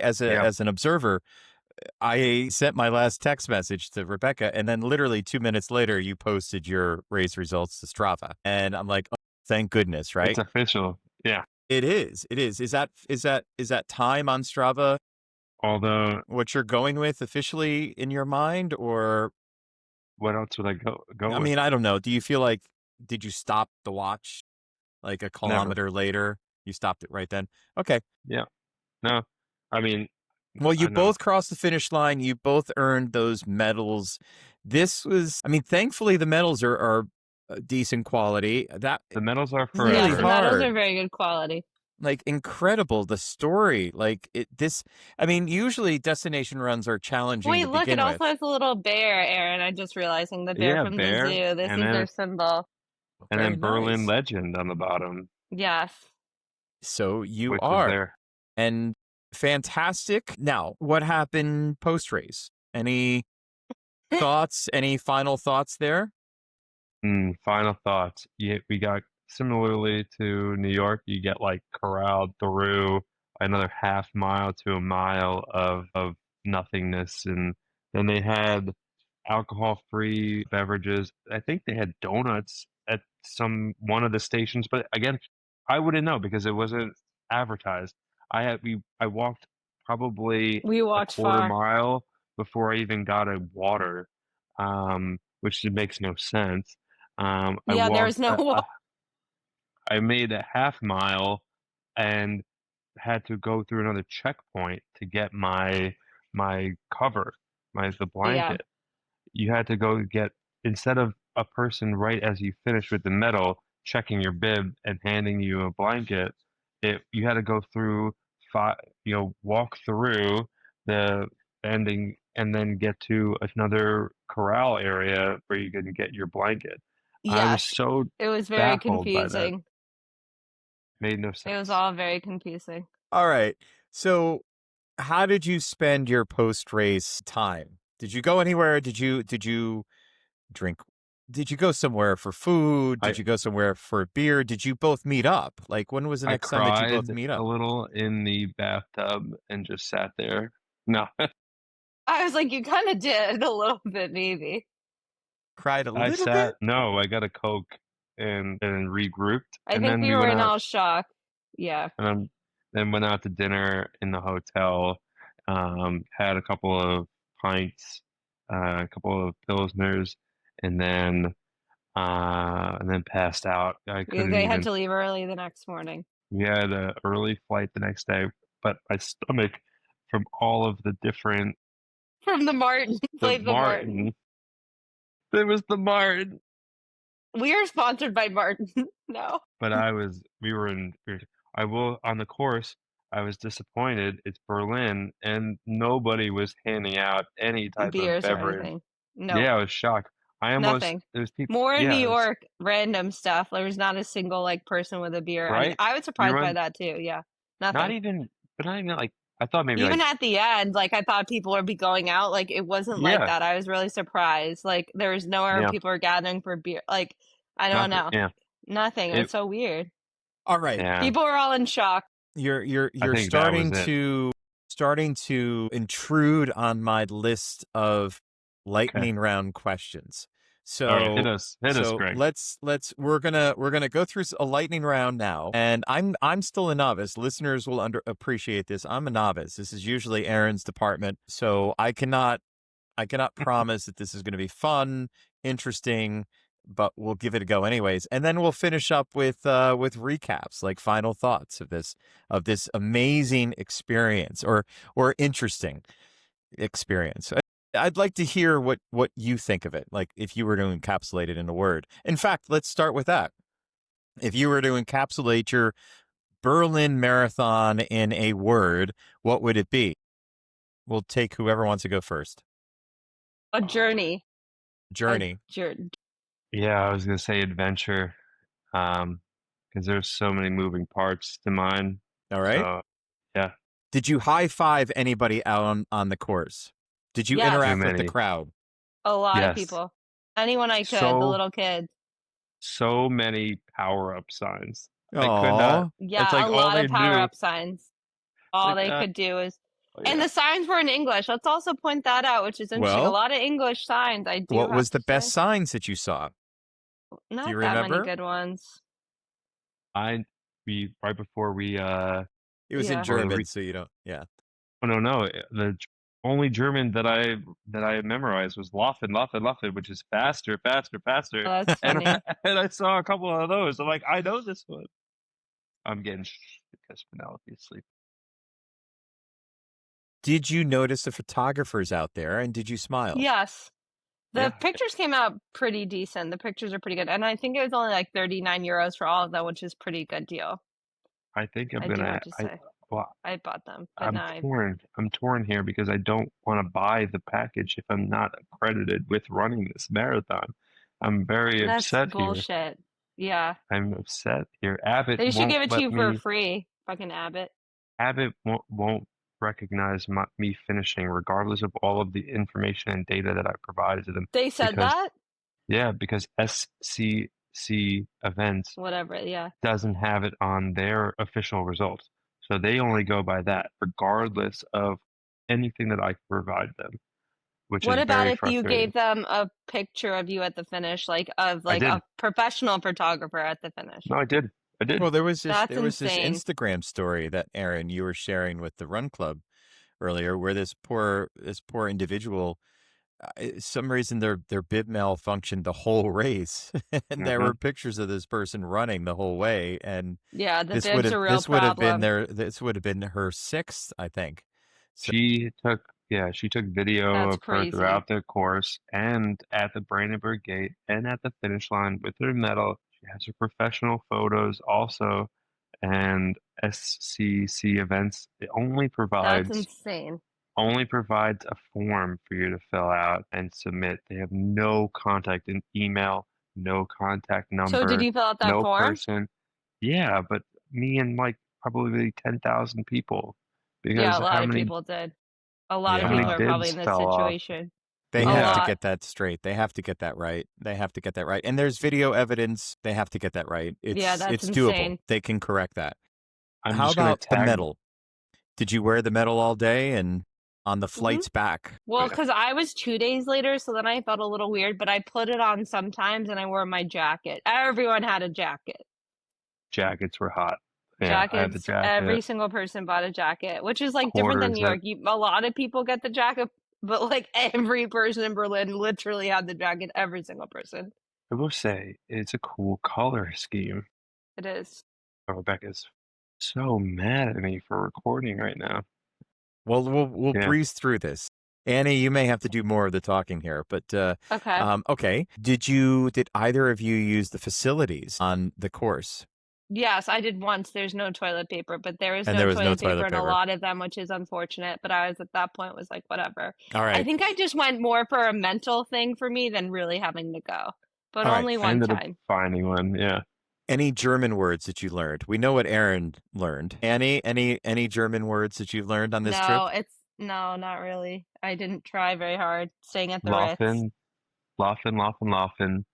Speaker 1: As an observer, I sent my last text message to Rebecca, and then literally 2 minutes later, you posted your race results to Strava, and I'm like, oh, thank goodness,
Speaker 2: it's
Speaker 1: right?
Speaker 2: official. Yeah.
Speaker 1: It is. It is. Is that time on Strava
Speaker 2: Although
Speaker 1: what you're going with officially in your mind, or
Speaker 2: what else would I go
Speaker 1: I
Speaker 2: with?
Speaker 1: mean, I don't know. Do you feel like did you stop the watch like a
Speaker 2: Never.
Speaker 1: kilometer later? You stopped it right then. Okay.
Speaker 2: Yeah. No. I mean,
Speaker 1: Well, you
Speaker 2: I know.
Speaker 1: both crossed the finish line. You both earned those medals. This was, I mean, thankfully the medals are decent quality. That
Speaker 2: The medals are
Speaker 1: really
Speaker 3: Yes,
Speaker 2: forever.
Speaker 3: the medals
Speaker 1: hard.
Speaker 3: are very good quality.
Speaker 1: Like incredible, the story. Like this. I mean, usually destination runs are challenging
Speaker 3: Wait,
Speaker 1: to
Speaker 3: look, it
Speaker 1: begin
Speaker 3: also
Speaker 1: with.
Speaker 3: has a little bear, Aaron. I'm just realizing the bear
Speaker 2: Yeah,
Speaker 3: from the
Speaker 2: bear,
Speaker 3: zoo. This
Speaker 2: and
Speaker 3: is their
Speaker 2: then
Speaker 3: symbol.
Speaker 1: Very
Speaker 2: Berlin
Speaker 1: nice.
Speaker 2: Legend on the bottom,
Speaker 3: Yes.
Speaker 1: So you
Speaker 2: which was
Speaker 1: are,
Speaker 2: there.
Speaker 1: and fantastic. Now, what happened post race? Any thoughts? Any final thoughts there?
Speaker 2: Final thoughts. We got similarly to New York. You get like corralled through another half mile to a mile of nothingness, and then they had alcohol-free beverages. I think they had donuts at one of the stations, but again, I wouldn't know because it wasn't advertised. I walked probably
Speaker 3: We
Speaker 2: a
Speaker 3: walked
Speaker 2: quarter
Speaker 3: far.
Speaker 2: mile before I even got a water, which makes no sense. I
Speaker 3: Yeah, there was
Speaker 2: walked.
Speaker 3: no
Speaker 2: I made a half mile and had to go through another checkpoint to get my cover, the
Speaker 3: Yeah.
Speaker 2: blanket. You had to go get, instead of a person right as you finish with the medal checking your bib and handing you a blanket, you had to go through five, walk through the ending and then get to another corral area where you can get your blanket. I was
Speaker 3: Yes.
Speaker 2: so
Speaker 3: It was very
Speaker 2: baffled by that.
Speaker 3: confusing.
Speaker 2: Made no
Speaker 3: It was
Speaker 2: sense.
Speaker 3: all very confusing.
Speaker 1: All right. So, how did you spend your post race time? Did you go anywhere? Did you drink? Did you go somewhere for food?
Speaker 2: I
Speaker 1: Did you go somewhere for a beer? Did you both meet up? Like, when was the
Speaker 2: I
Speaker 1: next time that you both
Speaker 2: cried
Speaker 1: meet
Speaker 2: a
Speaker 1: up?
Speaker 2: little in the bathtub and just sat there. No,
Speaker 3: I was like, you kind of did a little bit, maybe.
Speaker 1: Cried a little bit?
Speaker 2: no, I got a Coke and regrouped,
Speaker 3: I
Speaker 2: and
Speaker 3: think
Speaker 2: then
Speaker 3: we
Speaker 2: we
Speaker 3: were
Speaker 2: went
Speaker 3: in
Speaker 2: out
Speaker 3: all shock. Yeah.
Speaker 2: and then went out to dinner in the hotel. Had a couple of pints, a couple of pilsners, and then passed out. I couldn't
Speaker 3: They had
Speaker 2: even.
Speaker 3: to leave early the next morning.
Speaker 2: We had an early flight the next day, but my stomach, from all of the different,
Speaker 3: From the Martin,
Speaker 2: the
Speaker 3: played the Martin.
Speaker 2: Martin. There was the Martin.
Speaker 3: We are sponsored by Martin. No.
Speaker 2: But I will, on the course, I was disappointed. It's Berlin, and nobody was handing out any type of
Speaker 3: Beers or
Speaker 2: beverage.
Speaker 3: anything. No.
Speaker 2: Yeah, I was shocked.
Speaker 3: Nothing.
Speaker 2: There was people,
Speaker 3: More in New
Speaker 2: yeah,
Speaker 3: York, random stuff. There was not a single like person with a beer.
Speaker 2: right?
Speaker 3: I was
Speaker 2: We
Speaker 3: surprised
Speaker 2: were
Speaker 3: by
Speaker 2: on,
Speaker 3: that too. Yeah.
Speaker 2: not
Speaker 3: Nothing.
Speaker 2: even, but not even like, I thought maybe
Speaker 3: Even
Speaker 2: like,
Speaker 3: at the end, like I thought people would be going out. Like it wasn't like
Speaker 2: yeah,
Speaker 3: that. I was really surprised. Like there was nowhere where
Speaker 2: yeah,
Speaker 3: people were gathering for beer. Like I don't
Speaker 2: nothing,
Speaker 3: know.
Speaker 2: yeah.
Speaker 3: Nothing. It was
Speaker 2: It,
Speaker 3: so weird.
Speaker 1: All right.
Speaker 2: yeah,
Speaker 3: People were all in shock.
Speaker 2: I
Speaker 1: You're
Speaker 2: think that was it.
Speaker 1: starting to intrude on my list of
Speaker 2: Okay.
Speaker 1: lightning round questions.
Speaker 2: All right, hit
Speaker 1: So
Speaker 2: us, Greg.
Speaker 1: let's we're gonna go through a lightning round now, and I'm still a novice. Listeners will appreciate this. I'm a novice. This is usually Aaron's department, so I cannot promise that this is going to be fun, interesting, but we'll give it a go anyways. And then we'll finish up with recaps, like final thoughts of this amazing experience or interesting experience. I'd like to hear what you think of it, like if you were to encapsulate it in a word. In fact, let's start with that. If you were to encapsulate your Berlin Marathon in a word, what would it be? We'll take whoever wants to go first.
Speaker 3: A journey.
Speaker 1: Journey.
Speaker 2: Yeah, I was gonna say adventure, because there's so many moving parts to mine.
Speaker 1: All right.
Speaker 2: So yeah,
Speaker 1: Did you high five anybody out on the course? Did you
Speaker 3: Yes.
Speaker 2: too
Speaker 1: interact with the
Speaker 2: many.
Speaker 1: crowd?
Speaker 3: A lot of
Speaker 2: Yes,
Speaker 3: people. Anyone I could. The
Speaker 2: so
Speaker 3: little kids.
Speaker 2: so many power up signs. I could not.
Speaker 1: Oh,
Speaker 2: It's
Speaker 3: Yeah,
Speaker 2: like
Speaker 3: a
Speaker 2: all
Speaker 3: lot
Speaker 2: they
Speaker 3: of power
Speaker 2: knew.
Speaker 3: up signs.
Speaker 2: It's
Speaker 3: All
Speaker 2: like,
Speaker 3: they could do is,
Speaker 2: oh,
Speaker 3: and
Speaker 2: yeah.
Speaker 3: the signs were in English. Let's also point that out, which is interesting. A
Speaker 1: well,
Speaker 3: lot of English signs, I do
Speaker 1: what
Speaker 3: have
Speaker 1: was
Speaker 3: to
Speaker 1: the best
Speaker 3: say.
Speaker 1: signs that you saw? Do you
Speaker 3: Not that many
Speaker 1: remember?
Speaker 3: good ones.
Speaker 2: We right before we
Speaker 1: It was in
Speaker 3: Yeah.
Speaker 1: German, so you don't. Yeah.
Speaker 2: oh no, the only German that I memorized was Laufen, Laufen, Laufen, which is faster, faster, faster.
Speaker 3: Oh, that's
Speaker 2: And
Speaker 3: funny.
Speaker 2: and I saw a couple of those. I'm like, I know this one. I'm getting because Penelope's asleep.
Speaker 1: Did you notice the photographers out there, and did you smile?
Speaker 3: Yes. The
Speaker 2: Yeah.
Speaker 3: pictures came out pretty decent. The pictures are pretty good. And I think it was only like 39 euros for all of them, which is pretty good deal.
Speaker 2: I think I'm
Speaker 3: I do
Speaker 2: gonna.
Speaker 3: have to say.
Speaker 2: Well,
Speaker 3: I bought them, but
Speaker 2: I'm
Speaker 3: now I
Speaker 2: torn. I'm torn here because I don't want to buy the package if I'm not accredited with running this marathon. I'm very
Speaker 3: that's
Speaker 2: upset here.
Speaker 3: bullshit. Yeah.
Speaker 2: I'm upset here. Abbott
Speaker 3: They should
Speaker 2: won't
Speaker 3: give it to
Speaker 2: let
Speaker 3: you for
Speaker 2: me.
Speaker 3: free. Fucking Abbott.
Speaker 2: Abbott won't recognize me finishing, regardless of all of the information and data that I provided to them.
Speaker 3: They said
Speaker 2: Because
Speaker 3: that?
Speaker 2: because SCC events
Speaker 3: Whatever, yeah.
Speaker 2: doesn't have it on their official results. So they only go by that, regardless of anything that I can provide them, which
Speaker 3: What
Speaker 2: is
Speaker 3: about
Speaker 2: very
Speaker 3: if you
Speaker 2: frustrating.
Speaker 3: gave them a picture of you at the finish, like of
Speaker 2: I
Speaker 3: like
Speaker 2: did.
Speaker 3: a professional photographer at the finish?
Speaker 2: No, I did.
Speaker 1: Well, there was
Speaker 3: That's
Speaker 1: this
Speaker 3: insane.
Speaker 1: Instagram story that Aaron you were sharing with the Run Club earlier, where this poor individual, some reason their bib malfunctioned the whole race, and there
Speaker 2: hmm
Speaker 1: were pictures of this person running the whole way, and
Speaker 3: Yeah, the bib's a real
Speaker 1: this would have been
Speaker 3: problem.
Speaker 1: her sixth, I think. So
Speaker 2: She took video
Speaker 3: That's
Speaker 2: of her
Speaker 3: crazy.
Speaker 2: throughout the course and at the Brandenburg Gate and at the finish line with her medal. She has her professional photos also, and SCC events. It
Speaker 3: That's insane.
Speaker 2: only provides a form for you to fill out and submit. They have no contact in email, no contact
Speaker 3: So did
Speaker 2: number,
Speaker 3: you fill out that
Speaker 2: no
Speaker 3: form?
Speaker 2: person. Yeah, but me and like probably 10,000 people,
Speaker 3: Yeah,
Speaker 2: because
Speaker 3: a lot of people did. A lot of
Speaker 2: how many
Speaker 3: people
Speaker 1: yeah,
Speaker 3: are probably
Speaker 2: bids
Speaker 3: in this
Speaker 2: fell off?
Speaker 3: situation.
Speaker 1: they
Speaker 3: A
Speaker 2: Yeah,
Speaker 1: have to
Speaker 3: lot.
Speaker 1: get that straight. They have to get that right. They have to get that right. And there's video evidence. They have to get that right.
Speaker 3: Yeah, that's
Speaker 1: It's doable.
Speaker 3: insane.
Speaker 1: They can correct that.
Speaker 2: I'm
Speaker 1: How
Speaker 2: just gonna
Speaker 1: about the
Speaker 2: tag.
Speaker 1: medal? Did you wear the medal all day and on the
Speaker 3: hmm
Speaker 1: flights back?
Speaker 3: Well, because I was 2 days later, so then I felt a little weird, but I put it on sometimes and I wore my jacket. Everyone had a jacket.
Speaker 2: Jackets were hot. Yeah, I had the
Speaker 3: Jackets, every
Speaker 2: jacket.
Speaker 3: single person bought a jacket, which is like different than
Speaker 2: Quarters.
Speaker 3: New York. A lot of people get the jacket, but like every person in Berlin literally had the jacket, every single person.
Speaker 2: I will say it's a cool color scheme.
Speaker 3: It is.
Speaker 2: Oh, Rebecca's so mad at me for recording right now.
Speaker 1: Well, we'll
Speaker 2: Yeah.
Speaker 1: breeze through this. Annie, you may have to do more of the talking here, but
Speaker 3: Okay.
Speaker 1: okay. Did either of you use the facilities on the course?
Speaker 3: Yes, I did once. There's no toilet paper, but there is
Speaker 1: And
Speaker 3: no
Speaker 1: there was no
Speaker 3: toilet paper
Speaker 1: toilet
Speaker 3: in a
Speaker 1: paper.
Speaker 3: lot of them, which is unfortunate. But I was at that point was like, whatever.
Speaker 1: All
Speaker 3: I
Speaker 1: right.
Speaker 3: think I just went more for a mental thing for me than really having to go. But
Speaker 1: All right.
Speaker 3: only
Speaker 2: I
Speaker 3: one
Speaker 2: ended up
Speaker 3: time.
Speaker 2: finding one. Yeah.
Speaker 1: Any German words that you learned? We know what Aaron learned. Annie, any German words that you've learned on this trip?
Speaker 3: No, not really. I didn't try very hard staying at the Ritz.
Speaker 2: Laughing.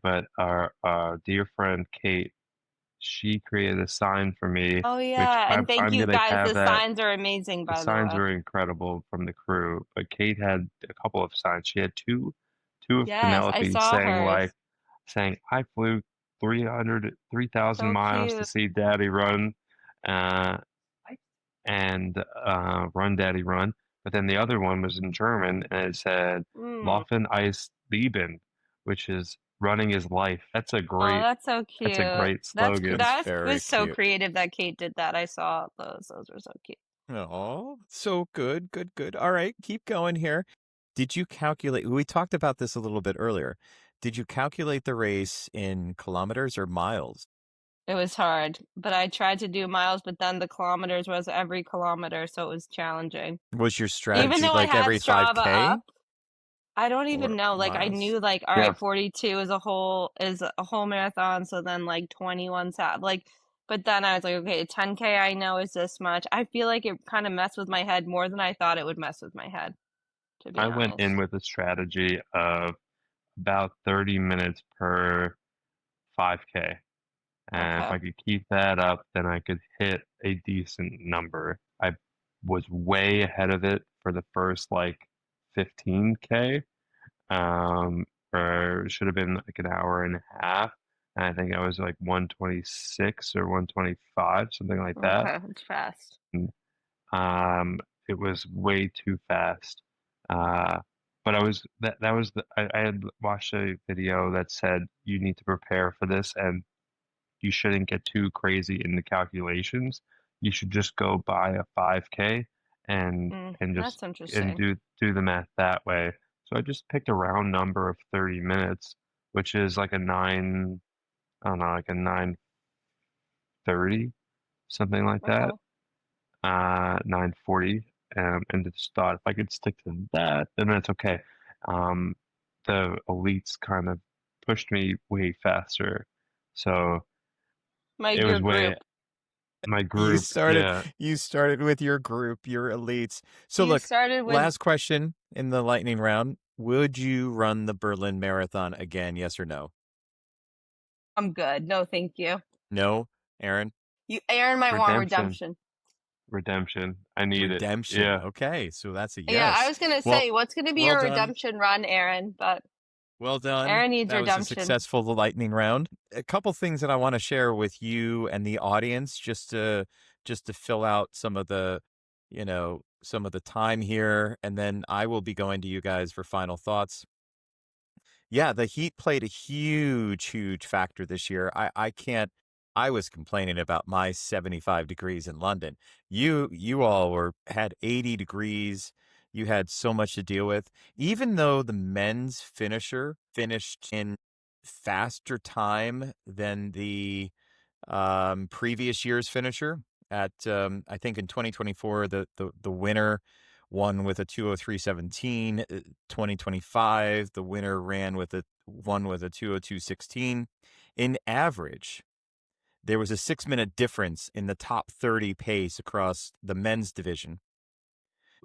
Speaker 2: But our dear friend Kate, she created a sign for me,
Speaker 3: Oh
Speaker 2: which
Speaker 3: yeah, and thank
Speaker 2: I'm
Speaker 3: you
Speaker 2: gonna
Speaker 3: guys.
Speaker 2: have
Speaker 3: The
Speaker 2: that.
Speaker 3: signs are amazing,
Speaker 2: The
Speaker 3: by the
Speaker 2: signs
Speaker 3: way.
Speaker 2: were incredible from the crew, but Kate had a couple of signs. She had two of
Speaker 3: Yes, I
Speaker 2: Penelope
Speaker 3: saw hers.
Speaker 2: saying I flew 3,000
Speaker 3: So
Speaker 2: miles to
Speaker 3: cute.
Speaker 2: see Daddy run, uh, and run Daddy run. But then the other one was in German and it said
Speaker 3: Mm.
Speaker 2: Laufen Eis Leben, which is running is life.
Speaker 3: Oh, that's so cute.
Speaker 2: That's a great slogan.
Speaker 1: That's
Speaker 3: That
Speaker 1: very
Speaker 3: was so
Speaker 1: cute.
Speaker 3: creative that Kate did that. I saw those. Those were so cute.
Speaker 1: Oh, so good. All right, keep going here. Did you calculate? We talked about this a little bit earlier. Did you calculate the race in kilometers or miles?
Speaker 3: It was hard, but I tried to do miles, but then the kilometers was every kilometer, so it was challenging.
Speaker 1: Was your
Speaker 3: Even
Speaker 1: strategy
Speaker 3: though I
Speaker 1: like
Speaker 3: had
Speaker 1: every
Speaker 3: Strava
Speaker 1: 5K
Speaker 3: up, I don't even
Speaker 1: or
Speaker 3: know. Like I
Speaker 1: miles?
Speaker 3: knew like all
Speaker 2: Yeah,
Speaker 3: right, 42 is a whole marathon, so then like 21 sat like but then I was like, okay, 10K I know is this much. I feel like it kind of messed with my head more than I thought it would mess with my head, to be
Speaker 2: I went in
Speaker 3: honest.
Speaker 2: with a strategy of about 30 minutes per 5K. And if
Speaker 3: Okay.
Speaker 2: I could keep that up, then I could hit a decent number. I was way ahead of it for the first like 15K, or it should have been like an hour and a half. And I think I was like 126 or 125, something like that.
Speaker 3: Okay, it's fast.
Speaker 2: And, it was way too fast. But I had watched a video that said you need to prepare for this and you shouldn't get too crazy in the calculations. You should just go buy a 5K and
Speaker 3: That's
Speaker 2: and
Speaker 3: interesting.
Speaker 2: do the math that way. So I just picked a round number of 30 minutes, which is like a 9, I don't know, like a 9:30, something like that.
Speaker 3: Oh,
Speaker 2: 9:40. And just thought if I could stick to that, then it's okay. Um, the elites kind of pushed me way faster. So it
Speaker 3: your
Speaker 2: was
Speaker 3: group.
Speaker 2: my
Speaker 1: You
Speaker 2: group,
Speaker 1: started
Speaker 2: yeah.
Speaker 1: you started with your group, your elites. So
Speaker 3: You
Speaker 1: look,
Speaker 3: started with
Speaker 1: last question in the lightning round. Would you run the Berlin Marathon again, yes or no?
Speaker 3: I'm good. No, thank you.
Speaker 1: No, Aaron?
Speaker 3: Aaron might want
Speaker 2: Redemption.
Speaker 3: redemption.
Speaker 2: Redemption. I need it.
Speaker 1: Redemption.
Speaker 2: Yeah.
Speaker 1: Okay, so that's a
Speaker 3: Yeah, I
Speaker 1: yes.
Speaker 3: was gonna
Speaker 1: Well,
Speaker 3: say, what's gonna be
Speaker 1: well
Speaker 3: your
Speaker 1: done.
Speaker 3: redemption run, Aaron? But
Speaker 1: Well done.
Speaker 3: Aaron needs
Speaker 1: That was a
Speaker 3: redemption.
Speaker 1: successful lightning round. A couple things that I want to share with you and the audience just to fill out some of the, some of the time here, and then I will be going to you guys for final thoughts. Yeah, the heat played a huge factor this year. I can't I was complaining about my 75 degrees in London. You all had 80 degrees. You had so much to deal with. Even though the men's finisher finished in faster time than the previous year's finisher at I think in 2024 the winner won with a 2:03:17. 2025 the winner ran with a won with a 2:02:16. In average, there was a 6-minute difference in the top 30 pace across the men's division.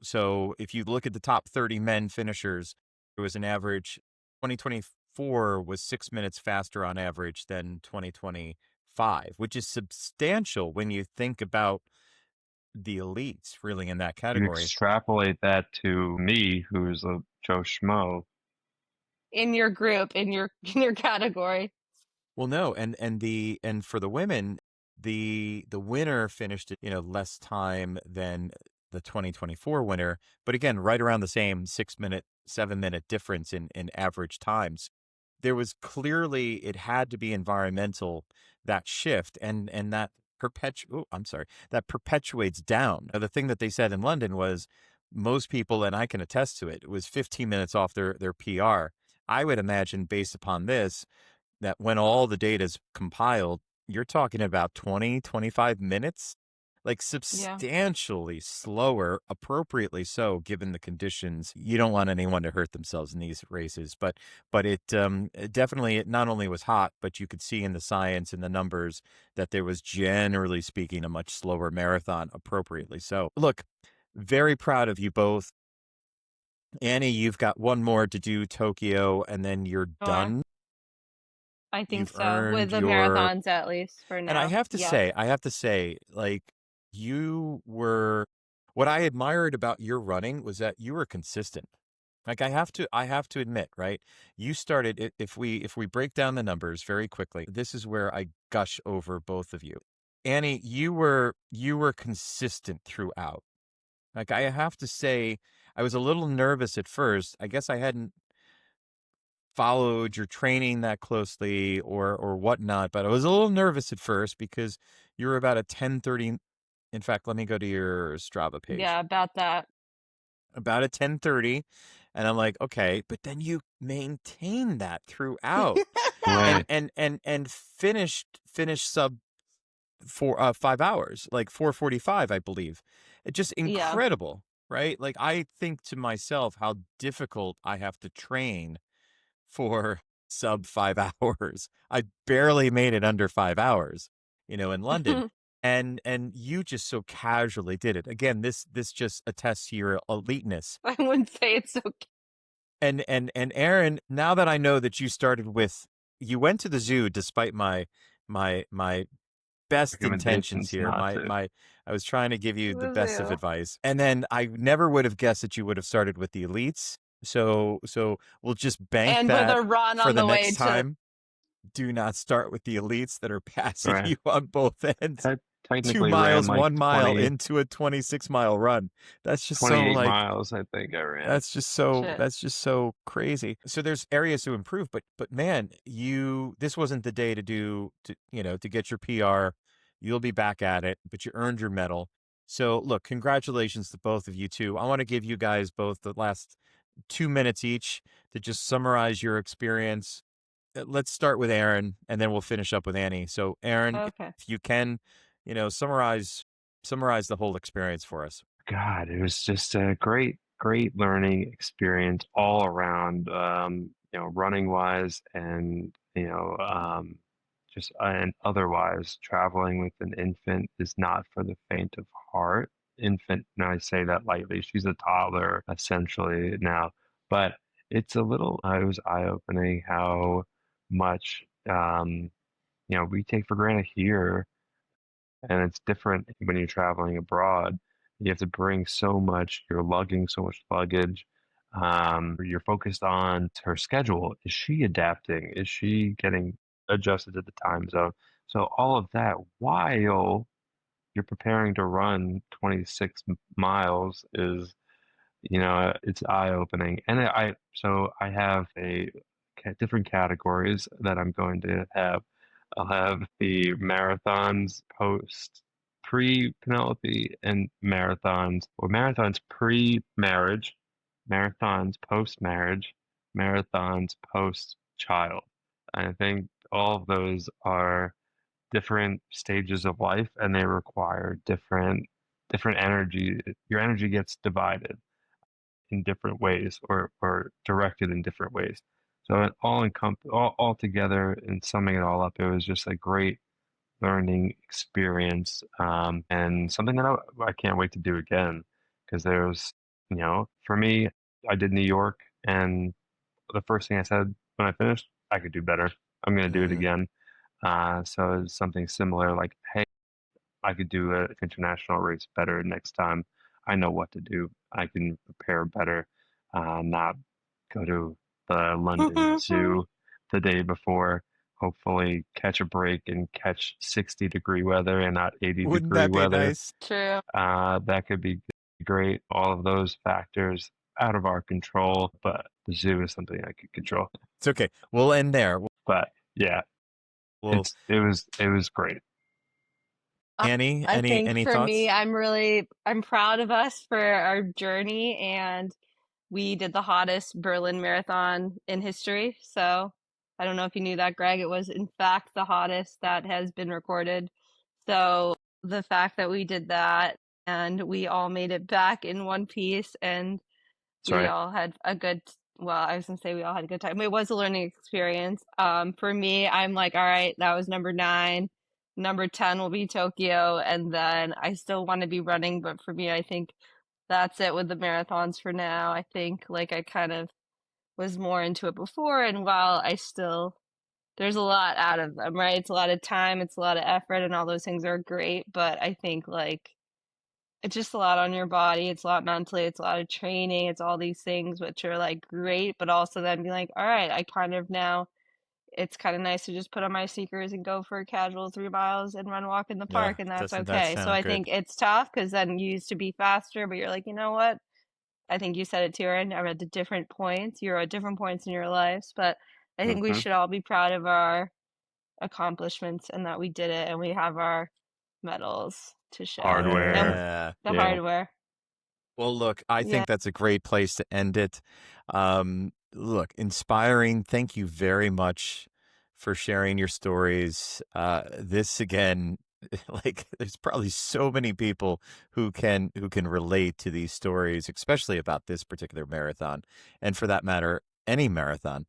Speaker 1: So if you look at the top 30 men finishers, it was an average. 2024 was 6 minutes faster on average than 2025, which is substantial when you think about the elites really in that
Speaker 2: You
Speaker 1: category.
Speaker 2: extrapolate that to me, who's a Joe Schmo.
Speaker 3: In your group, in your in your category.
Speaker 1: Well, no, and for the women, the winner finished at, less time than the 2024 winner, but again, right around the same 6-minute, 7-minute difference in average times. There was clearly it had to be environmental, that shift, and that that perpetuates down. Now, the thing that they said in London was most people, and I can attest to it, it was 15 minutes off their PR. I would imagine based upon this that when all the data is compiled, you're talking about 20, 25 minutes, like
Speaker 3: Yeah.
Speaker 1: substantially slower, appropriately so, given the conditions. You don't want anyone to hurt themselves in these races, but it definitely, it not only was hot, but you could see in the science and the numbers that there was, generally speaking, a much slower marathon, appropriately so. Look, very proud of you both. Annie, you've got one more to do, Tokyo, and then you're
Speaker 3: Sure.
Speaker 1: done.
Speaker 3: I think
Speaker 1: You've
Speaker 3: so. With
Speaker 1: earned
Speaker 3: the
Speaker 1: your,
Speaker 3: marathons at least for
Speaker 1: and I
Speaker 3: now.
Speaker 1: have to
Speaker 3: Yes.
Speaker 1: say, like, you were, what I admired about your running was that you were consistent. Like I have to admit, right? You started, if we break down the numbers very quickly, this is where I gush over both of you. Annie, you were consistent throughout. Like I have to say, I was a little nervous at first. I guess I hadn't followed your training that closely or whatnot, but I was a little nervous at first because you were about a 10:30. In fact, let me go to your Strava page.
Speaker 3: Yeah, about that.
Speaker 1: About a 10:30, and I'm like, okay, but then you maintained that throughout, and
Speaker 2: Way.
Speaker 1: finished sub for 5 hours, like 4:45, I believe. It's just
Speaker 3: Yeah.
Speaker 1: incredible, right? Like I think to myself how difficult I have to train for sub 5 hours. I barely made it under 5 hours, in London. And you just so casually did it. Again, this just attests to your eliteness.
Speaker 3: I wouldn't say it's okay.
Speaker 1: And Aaron, now that I know that you went to the zoo despite my best intentions
Speaker 2: Recommendations
Speaker 1: here.
Speaker 2: not
Speaker 1: My
Speaker 2: to.
Speaker 1: my I was trying to give you the best of
Speaker 3: Ew.
Speaker 1: advice. And then I never would have guessed that you would have started with the elites. So we'll just bank
Speaker 3: And with
Speaker 1: that
Speaker 3: a run
Speaker 1: for
Speaker 3: on
Speaker 1: the
Speaker 3: the way
Speaker 1: next
Speaker 3: to
Speaker 1: time. Do not start with the elites that are passing
Speaker 2: Right.
Speaker 1: you on both ends. 2
Speaker 2: Technically ran
Speaker 1: miles,
Speaker 2: like
Speaker 1: 1 mile
Speaker 2: 20,
Speaker 1: into a 26-mile run. That's just so
Speaker 2: 28
Speaker 1: like
Speaker 2: miles, I think I ran.
Speaker 3: shit.
Speaker 1: that's just so crazy. So there's areas to improve, but man, this wasn't the day to get your PR. You'll be back at it, but you earned your medal. So look, congratulations to both of you too. I want to give you guys both the last 2 minutes each to just summarize your experience. Let's start with Aaron, and then we'll finish up with Annie. So, Aaron,
Speaker 3: Okay.
Speaker 1: if you can, summarize the whole experience for us.
Speaker 2: God, it was just a great learning experience all around, running wise and, just and otherwise. Traveling with an infant is not for the faint of heart. Infant, and I say that lightly. She's a toddler essentially now, but it was eye-opening how much, we take for granted here, and it's different when you're traveling abroad. You have to bring so much, you're lugging so much luggage. You're focused on her schedule. Is she adapting? Is she getting adjusted to the time zone? So all of that while you're preparing to run 26 miles is, it's eye-opening. And I have different categories that I'm going to have. I'll have the marathons pre-Penelope, and marathons pre-marriage, marathons post-marriage, marathons post-child. I think all of those are different stages of life, and they require different energy. Your energy gets divided in different ways, or directed in different ways. So it all together, and summing it all up, it was just a great learning experience, and something that I can't wait to do again, because for me, I did New York, and the first thing I said when I finished, I could do better. I'm going to do it again. So it's something similar, like, hey, I could do an international race better next time. I know what to do. I can prepare better, not go to the London Zoo the day before. Hopefully catch a break and catch 60-degree weather and not 80-degree
Speaker 1: Wouldn't that be
Speaker 2: weather.
Speaker 1: nice?
Speaker 3: True.
Speaker 2: That could be great. All of those factors out of our control, but the zoo is something I could control.
Speaker 1: It's okay. We'll end there.
Speaker 2: But yeah,
Speaker 1: We'll,
Speaker 2: it was great.
Speaker 1: Annie,
Speaker 3: I think
Speaker 1: any
Speaker 3: for
Speaker 1: thoughts?
Speaker 3: me, I'm proud of us for our journey, and we did the hottest Berlin Marathon in history. So I don't know if you knew that, Greg. It was, in fact, the hottest that has been recorded. So the fact that we did that and we all made it back in one piece, and we all had a good, well, I was gonna say we all had a good time. It was a learning experience. For me, I'm like, all right, that was number 9. Number 10 will be Tokyo, and then I still want to be running, but for me, I think that's it with the marathons for now. I think like I kind of was more into it before, and while there's a lot out of them, right? It's a lot of time, it's a lot of effort, and all those things are great, but I think like it's just a lot on your body. It's a lot mentally. It's a lot of training. It's all these things which are like great, but also then be like, all right, I kind of now it's kind of nice to just put on my sneakers and go for a casual 3 miles and run walk in the park, and that's
Speaker 1: Doesn't that
Speaker 3: okay. So
Speaker 1: sound
Speaker 3: I
Speaker 1: good?
Speaker 3: think it's tough because then you used to be faster, but you're like, you know what? I think you said it too, Erin. I'm at the different points. You're at different points in your lives, but I think we
Speaker 2: Mhm.
Speaker 3: should all be proud of our accomplishments and that we did it, and we have our medals to show.
Speaker 2: Hardware.
Speaker 3: And
Speaker 1: Yeah.
Speaker 3: the
Speaker 2: Yeah.
Speaker 3: hardware.
Speaker 1: Well, look, I
Speaker 3: Yeah.
Speaker 1: think that's a great place to end it. Look, inspiring. Thank you very much for sharing your stories. This again, like, there's probably so many people who can relate to these stories, especially about this particular marathon, and for that matter, any marathon.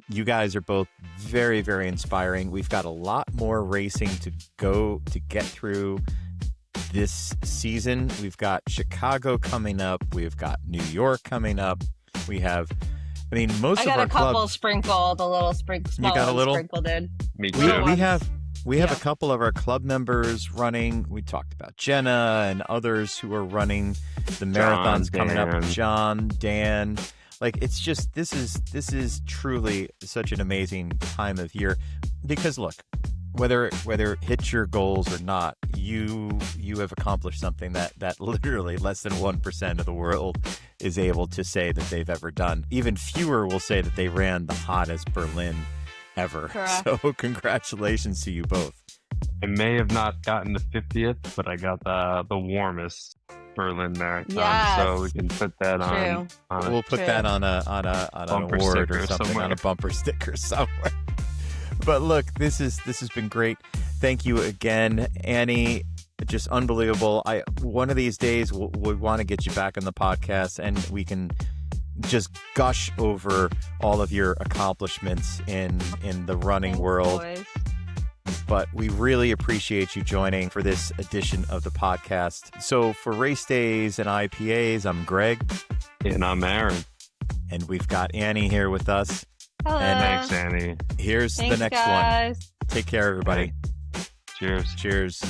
Speaker 1: You guys are both very, very inspiring. We've got a lot more racing to go to get through this season. We've got Chicago coming up. We've got New York coming up. We have, I mean, most
Speaker 3: I
Speaker 1: of
Speaker 3: got
Speaker 1: our
Speaker 3: a couple
Speaker 1: club.
Speaker 3: sprinkled, a little small
Speaker 1: got a
Speaker 3: ones
Speaker 1: little?
Speaker 3: sprinkled in.
Speaker 2: Me
Speaker 1: We,
Speaker 2: too.
Speaker 1: we have
Speaker 3: Yeah.
Speaker 1: a couple of our club members running. We talked about Jenna and others who are running the marathons coming up.
Speaker 2: Dan.
Speaker 1: John, Dan. Like, it's just, this is truly such an amazing time of year, because look, whether it hits your goals or not, you have accomplished something that literally less than 1% of the world is able to say that they've ever done. Even fewer will say that they ran the hottest Berlin ever.
Speaker 3: Correct.
Speaker 1: So congratulations to you both.
Speaker 2: I may have not gotten the 50th, but I got the warmest. Berlin Marathon.
Speaker 3: Yes.
Speaker 2: So we can put that
Speaker 3: True.
Speaker 2: on
Speaker 1: We'll put
Speaker 3: True.
Speaker 1: that on an
Speaker 2: Bumper
Speaker 1: award or
Speaker 2: sticker
Speaker 1: something,
Speaker 2: somewhere.
Speaker 1: on a bumper sticker somewhere. But look, this has been great. Thank you again, Annie. Just unbelievable. One of these days we want to get you back on the podcast and we can just gush over all of your accomplishments in the running
Speaker 3: Thanks,
Speaker 1: world.
Speaker 3: boys.
Speaker 1: But we really appreciate you joining for this edition of the podcast. So for Race Days and IPAs, I'm Greg.
Speaker 2: And I'm Aaron.
Speaker 1: And we've got Annie here with us.
Speaker 3: Hello.
Speaker 1: And
Speaker 2: Thanks, Annie.
Speaker 1: Here's
Speaker 3: Thanks,
Speaker 1: the next
Speaker 3: guys.
Speaker 1: one. Take care, everybody.
Speaker 2: Cheers.
Speaker 1: Cheers.